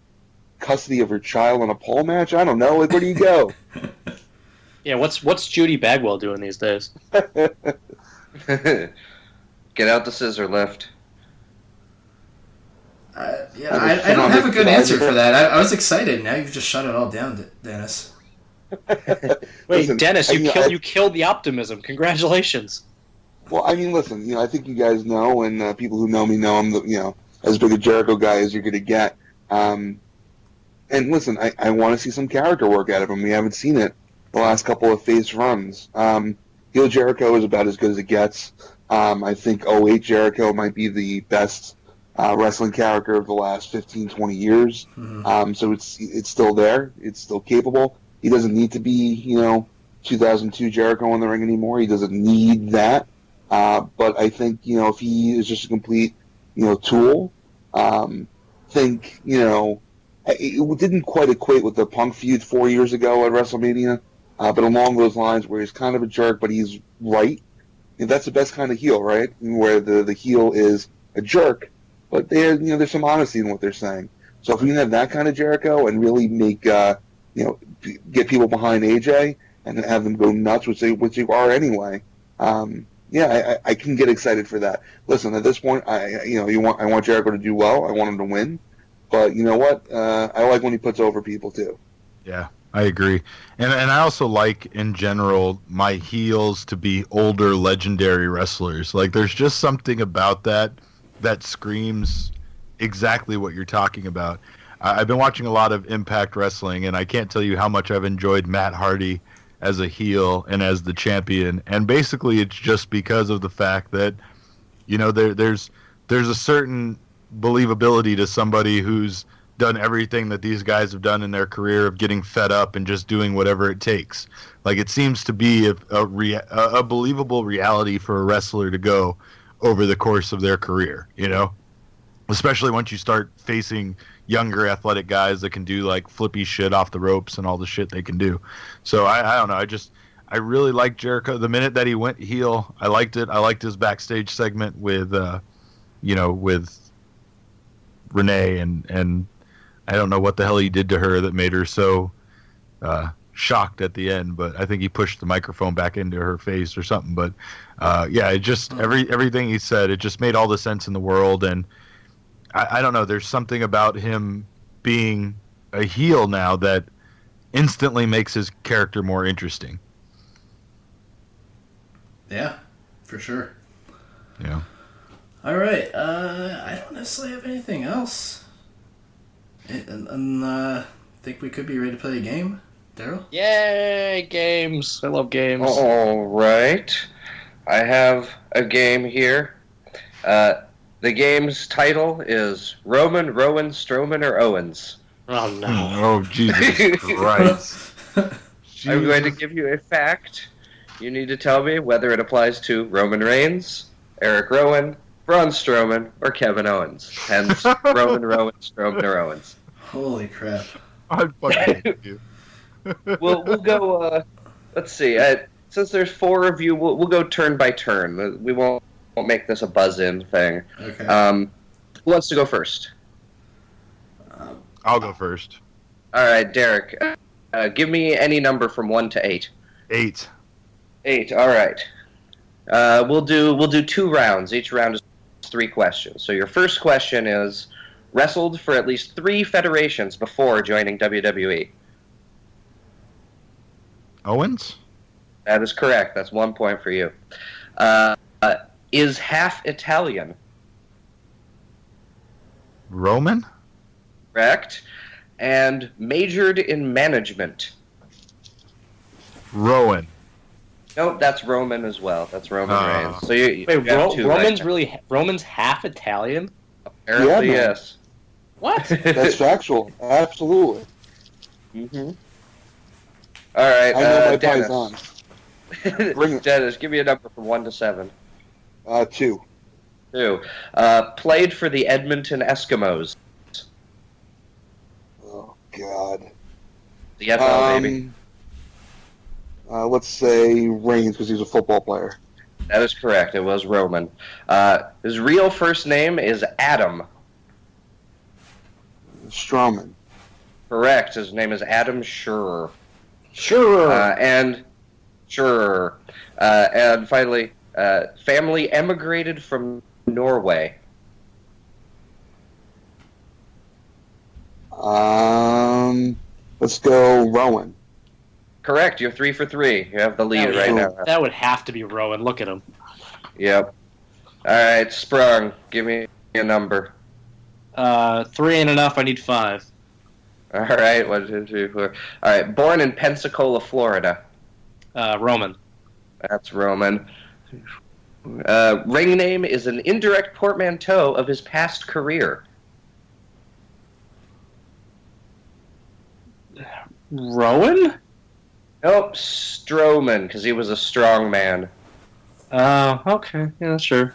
custody of her child in a pole match. I don't know. Like, where do you go? Yeah, what's Judy Bagwell doing these days? Get out the scissor lift. I don't have a good answer for that. I was excited. Now you've just shut it all down, Dennis. Wait, Listen, Dennis, you killed the optimism. Congratulations. Well, I mean, listen, I think you guys know, and people who know me know I'm as big a Jericho guy as you're going to get. And listen, I want to see some character work out of him. We haven't seen it the last couple of face runs. Heel Jericho is about as good as it gets. I think 08 Jericho might be the best wrestling character of the last 15, 20 years. Mm-hmm. So it's still there. It's still capable. He doesn't need to be, 2002 Jericho in the ring anymore. He doesn't need that. But I think, if he is just a complete, tool, it didn't quite equate with the Punk feud 4 years ago at WrestleMania, but along those lines where he's kind of a jerk, but he's right. And that's the best kind of heel, right? Where the heel is a jerk, but there's some honesty in what they're saying. So if we can have that kind of Jericho and really make, get people behind AJ and have them go nuts, which they are anyway. I can get excited for that. Listen, at this point, I want Jericho to do well. I want him to win. But you know what? I like when he puts over people too. Yeah, I agree. And I also like, in general, my heels to be older legendary wrestlers. Like, there's just something about that screams exactly what you're talking about. I've been watching a lot of Impact Wrestling, and I can't tell you how much I've enjoyed Matt Hardy as a heel and as the champion. And basically it's just because of the fact that, there's a certain believability to somebody who's done everything that these guys have done in their career of getting fed up and just doing whatever it takes. Like, it seems to be a believable reality for a wrestler to go over the course of their career, especially once you start facing younger athletic guys that can do like flippy shit off the ropes and all the shit they can do. So I don't know. I really liked Jericho. The minute that he went heel, I liked it. I liked his backstage segment with Renee and I don't know what the hell he did to her that made her so shocked at the end, but I think he pushed the microphone back into her face or something. But it just everything he said, it just made all the sense in the world. And I don't know, there's something about him being a heel now that instantly makes his character more interesting. Yeah, for sure. Yeah. All right. I don't necessarily have anything else. And I think we could be ready to play a game. Darrell? Yay, games. I love games. All right. I have a game here. The game's title is Roman, Rowan, Strowman, or Owens. Oh, no. Oh, Jesus Christ. I'm going to give you a fact. You need to tell me whether it applies to Roman Reigns, Eric Rowan, Braun Strowman, or Kevin Owens. Hence, Roman, Strowman, or Owens. Holy crap. I fucking hate you. We'll go, let's see. Since there's 4 of you, we'll go turn by turn. We won't make this a buzz-in thing. Okay. Who wants to go first? I'll go first. All right, Derek. Give me any number from 1 to 8. 8. 8. All right. We'll do 2 rounds. Each round is 3 questions. So your first question is: wrestled for at least 3 federations before joining WWE. Owens? That is correct. That's 1 point for you. Is half Italian. Roman? Correct. And majored in management. Rowan. Nope, that's Roman as well. That's Roman Reigns. So you Wait, have 2 Roman's right. Roman's half Italian? Apparently, Yeah, man. yes. What? That's factual. Absolutely. Mm-hmm. All right, I know my Dennis. Paisan. Bring it. Dennis, give me a number from 1 to 7. 2. 2. Played for the Edmonton Eskimos. Oh, God. The FL, baby. Let's say Reigns, because he's a football player. That is correct. It was Roman. His real first name is Adam. Strowman. Correct. His name is Adam Scherer. Sure. And finally, family emigrated from Norway. Let's go Rowan. Correct. You're 3 for 3. You have the lead right now. That would have to be Rowan. Look at him. Yep. All right, Sprung. Give me a number. 3 ain't enough. I need 5. All right. 1, 2, 3, 4. All right. Born in Pensacola, Florida. Roman. That's Roman. Ring name is an indirect portmanteau of his past career. Rowan? Nope, Strowman, because he was a strong man. Okay. Yeah, sure.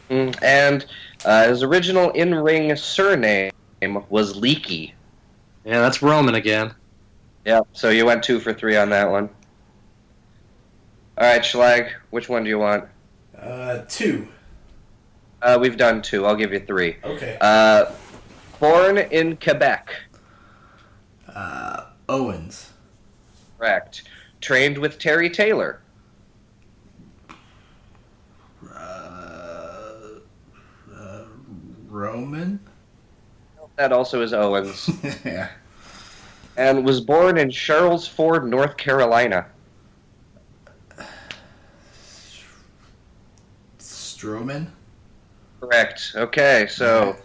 And his original in-ring surname was Leaky. Yeah, that's Roman again. Yep, so you went 2 for 3 on that one. All right, Schlag, which one do you want? 2. We've done 2. I'll give you 3. Okay. Born in Quebec. Owens. Correct. Trained with Terry Taylor. Roman? That also is Owens. Yeah. And was born in Charlesford, North Carolina. Strowman? Correct. Okay, so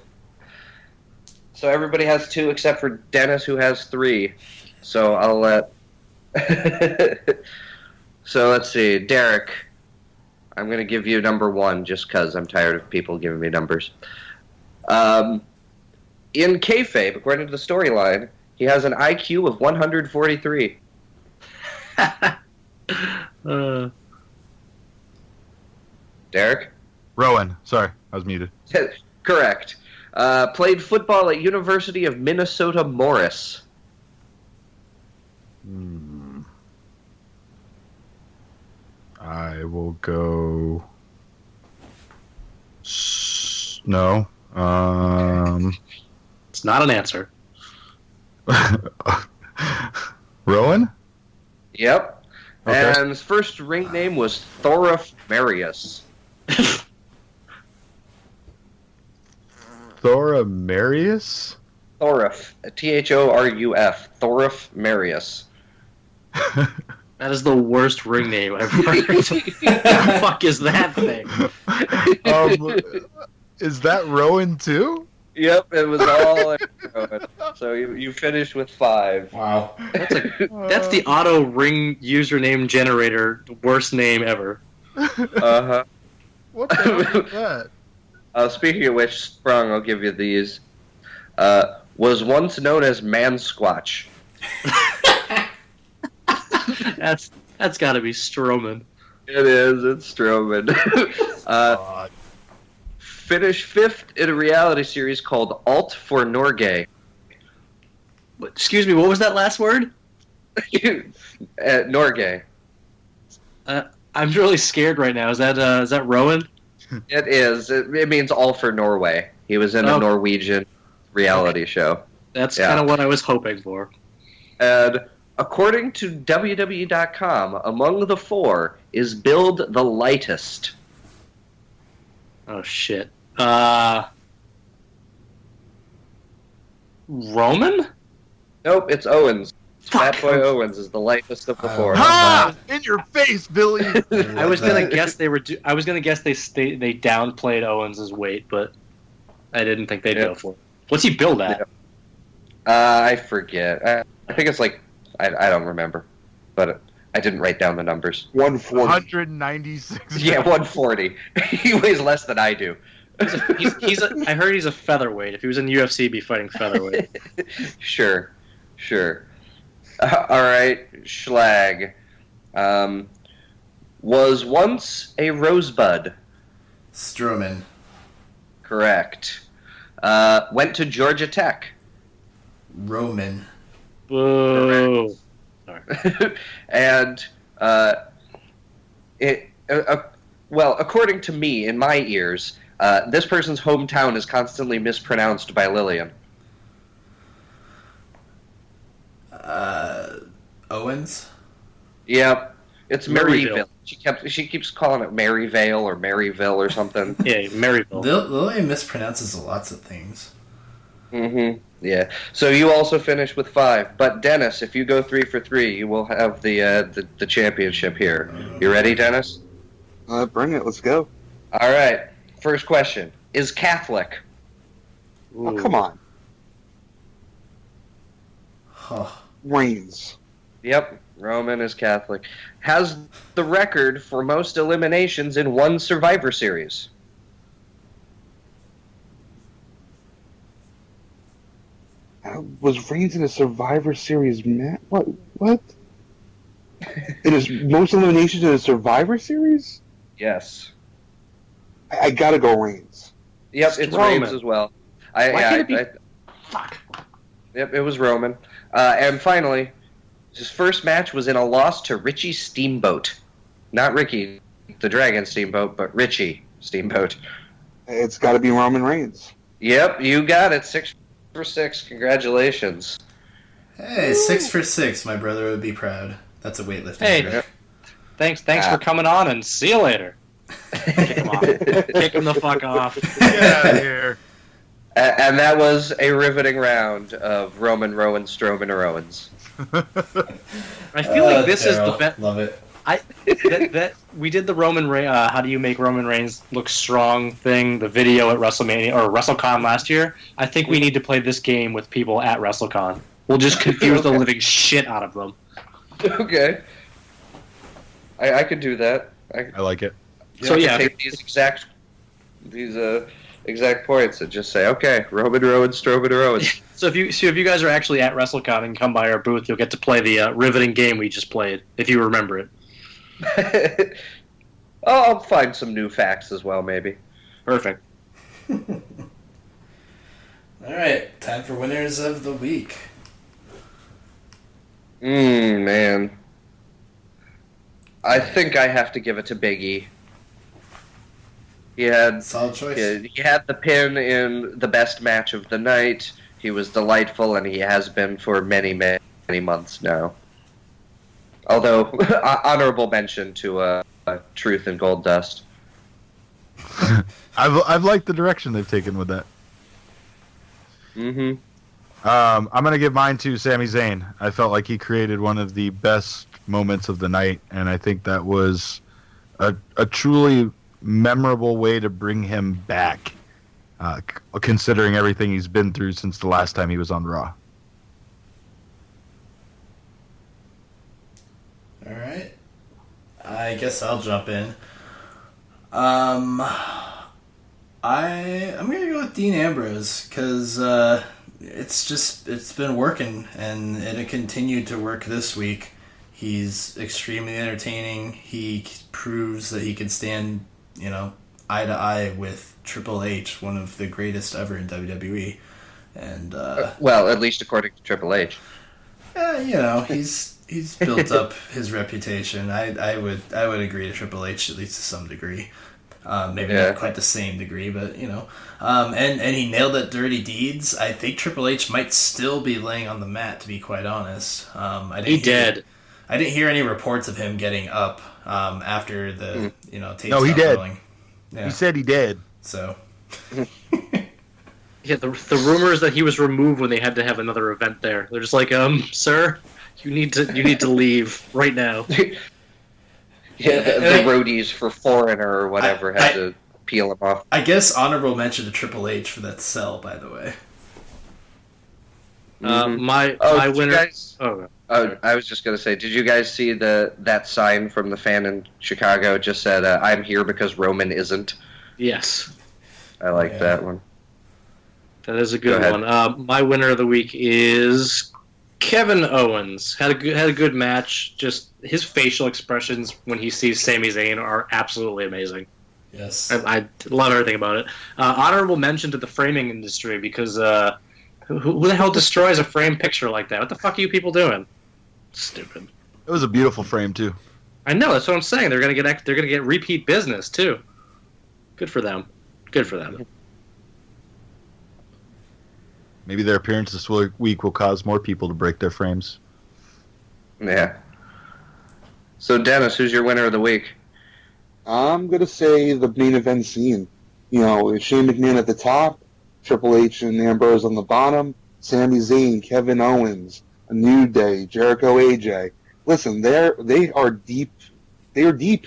everybody has 2 except for Dennis, who has 3. So I'll let. So let's see, Derek. I'm going to give you number 1 just because I'm tired of people giving me numbers. In kayfabe, according to the storyline, he has an IQ of 143. Derek? Rowan. Sorry, I was muted. Correct. Played football at University of Minnesota Morris. I will go. No. It's not an answer. Rowan? Yep. Okay. And his first ring name was Thoruf Marius. Thora Marius? Thoruf. Thoruf. Thoruf Marius. That is the worst ring name I've heard. What the fuck is that thing? Is that Rowan too? Yep, it was all Rowan. So you finished with 5. Wow. That's the auto ring username generator worst name ever. Uh-huh. What the hell is that? Speaking of which, Sprung, I'll give you these. Was once known as Man Squatch. That's got to be Strowman. It is. It's Strowman. Finished 5th in a reality series called Alt for Norgay. Excuse me, what was that last word? Norgay. I'm really scared right now. Is that Rowan? It is. It means all for Norway. He was in a Norwegian reality show. That's kind of what I was hoping for. And according to WWE.com, among the 4 is Build the lightest. Oh, shit. Roman? Nope, it's Owens. Fuck. Fat Boy Owens is the lightest of the 4. Ha! In your face, Billy! I was gonna guess they were. I was gonna guess they downplayed Owens' weight, but I didn't think they'd go for it. What's he billed at? I forget. I think it's like I don't remember, but I didn't write down the numbers. 140. 196. Yeah, 140. He weighs less than I do. I heard he's a featherweight. If he was in UFC, he'd be fighting featherweight. Sure. All right, Schlag. Was once a rosebud. Strowman. Correct. Went to Georgia Tech. Roman. Boo. And well, according to me, in my ears, this person's hometown is constantly mispronounced by Lillian. Owens. Yep, it's Maryville. Maryville. She keeps calling it Maryvale or Maryville or something. Yeah, Maryville. Lillian mispronounces lots of things. Mm-hmm. Yeah. So you also finish with 5. But Dennis, if you go 3 for 3, you will have the championship here. You ready, Dennis? Bring it. Let's go. All right. First question: is Catholic? Oh, come on. Huh. Reigns. Yep. Roman is Catholic. Has the record for most eliminations in one Survivor Series. Was Reigns in a Survivor Series match? What? It is most eliminations in a Survivor Series? Yes. I gotta go Reigns. Yep, it's Roman. Reigns as well. Why can't it be- Fuck. Yep, it was Roman. And finally, his first match was in a loss to Richie Steamboat. Not Ricky, the Dragon Steamboat, but Richie Steamboat. It's gotta be Roman Reigns. Yep, you got it. 6 for 6. Congratulations. Hey, 6 for 6. My brother would be proud. That's a weightlifting Hey, joke. Thanks for coming on, and see you later. Kick him off. Kick him the fuck off. Get out of here. And that was a riveting round of Roman, Rowan, Strowman, or Owens. I feel like this is the Darrell, best. Love it. That we did the Roman how do you make Roman Reigns look strong thing, the video at WrestleMania or WrestleCon last year. I think we need to play this game with people at WrestleCon. We'll just confuse the living shit out of them. Okay. I could do that. I like it. So I could yeah, take these exact points and just say, okay, Roman, Rowan, Strowman, or Owens. so if you guys are actually at WrestleCon and come by our booth, you'll get to play the riveting game we just played, if you remember it. I'll find some new facts as well, maybe. Perfect. All right, time for winners of the week. Man. I think I have to give it to Big E. He had Solid choice. he had the pin in the best match of the night. He was delightful, and he has been for many, many months now. Although, honorable mention to Truth and Gold Dust. I've liked the direction they've taken with that. Mm-hmm. I'm going to give mine to Sami Zayn. I felt like he created one of the best moments of the night, and I think that was a truly memorable way to bring him back, considering everything he's been through since the last time he was on Raw. All right. I guess I'll jump in. I'm gonna go with Dean Ambrose because it's been working and it continued to work this week. He's extremely entertaining. He proves that he can stand, eye to eye with Triple H, one of the greatest ever in WWE. And Well, at least according to Triple H. he's built up his reputation. I would agree to Triple H at least to some degree. Maybe not quite the same degree, but and he nailed it. Dirty Deeds. I think Triple H might still be laying on the mat, to be quite honest. I didn't hear any reports of him getting up after the tape. No, he did. Rolling. Yeah. He said he did. So. Yeah, the rumor is that he was removed when they had to have another event there. They're just like, sir, you need to leave right now. Yeah, the roadies for Foreigner or whatever had to peel him off. I guess honorable mention to Triple H for that sell, by the way. My winner. I was just gonna say, did you guys see that sign from the fan in Chicago? It just said, "I'm here because Roman isn't." Yes, I like that one. that is a good one. My winner of the week is Kevin Owens had a good match. Just his facial expressions when he sees Sami Zayn are absolutely amazing. Yes. I love everything about it. Honorable mention to the framing industry because who the hell destroys a framed picture like that? What the fuck are you people doing? Stupid. It was a beautiful frame too. I know, that's what I'm saying. They're gonna get repeat business too. Good for them. Good for them. Maybe their appearance this week will cause more people to break their frames. Yeah. So, Dennis, who's your winner of the week? I'm going to say the main event scene. You know, Shane McMahon at the top, Triple H and Ambrose on the bottom, Sami Zayn, Kevin Owens, A New Day, Jericho, AJ. Listen, they are deep. They are deep.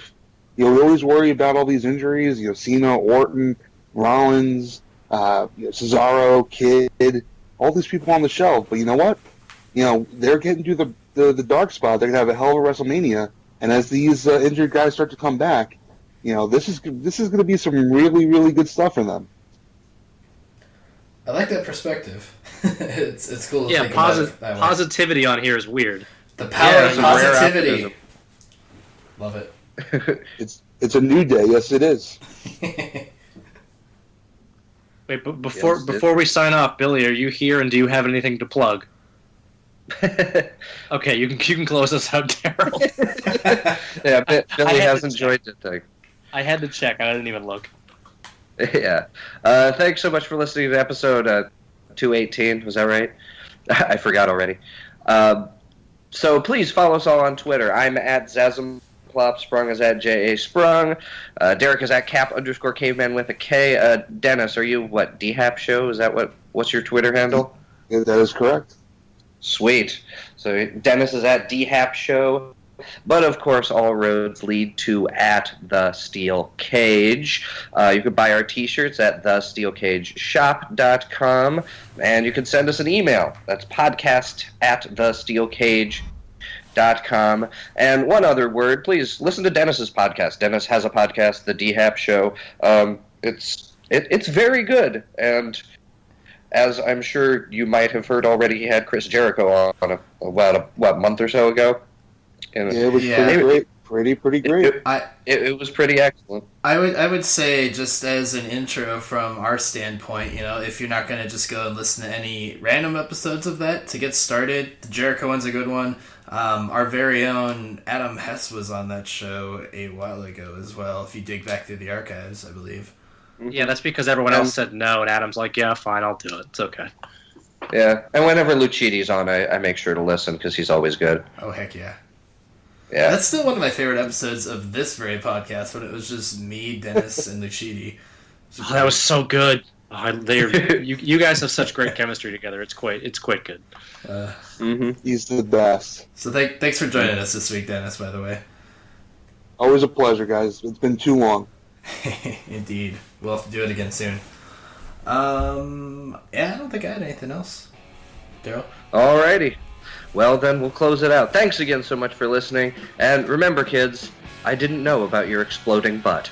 You know, we always worry about all these injuries. You know, Cena, Orton, Rollins, Cesaro, Kidd, all these people on the shelf. But you know what? You know, they're getting to the dark spot. They're going to have a hell of a WrestleMania. And as these injured guys start to come back, you know, this is going to be some really, really good stuff for them. I like that perspective. it's cool. To Yeah, think about it that way. positivity on here is weird. The power of some rare positivity. optimism. Love it. It's a new day. Yes, it is. Wait, but before we sign off, Billy, are you here and do you have anything to plug? Okay, you can close us out, Darrell. Yeah, Billy had has to enjoyed the thing. I had to check. I didn't even look. Yeah. Thanks so much for listening to episode 218. Was that right? I forgot already. So please follow us all on Twitter. I'm at Zazmplop. Sprung is at J.A. Sprung. Derek is at Cap_Caveman with a K. Dennis, are you what? DHAP show? Is that what's your Twitter handle? Yeah, that is correct. Sweet. So Dennis is at DHAP show. But of course, all roads lead to at the Steel Cage. You can buy our T-shirts at thesteelcageshop.com, and you can send us an email. That's podcast@thesteelcage.com. And one other word, please listen to Dennis's podcast. Dennis has a podcast, the DHAP Show. It's very good, and as I'm sure you might have heard already, he had Chris Jericho on a month or so ago. Yeah, it was pretty great. Pretty great. It was pretty excellent. I would say, just as an intro from our standpoint, you know, if you're not going to just go and listen to any random episodes of that to get started, the Jericho one's a good one. Our very own Adam Hess was on that show a while ago as well, if you dig back through the archives, I believe. Yeah, that's because everyone else said no, and Adam's like, yeah, fine, I'll do it. It's okay. Yeah, and whenever Lucidi's on, I make sure to listen because he's always good. Oh, heck yeah. Yeah. That's still one of my favorite episodes of this very podcast, when it was just me, Dennis, and Lucidi. Oh, that was so good. You guys have such great chemistry together. It's quite good. He's the best. So thanks for joining us this week, Dennis, by the way. Always a pleasure, guys. It's been too long. Indeed. We'll have to do it again soon. Yeah, I don't think I had anything else. Darrell? Alrighty. Well, then we'll close it out. Thanks again so much for listening. And remember, kids, I didn't know about your exploding butt.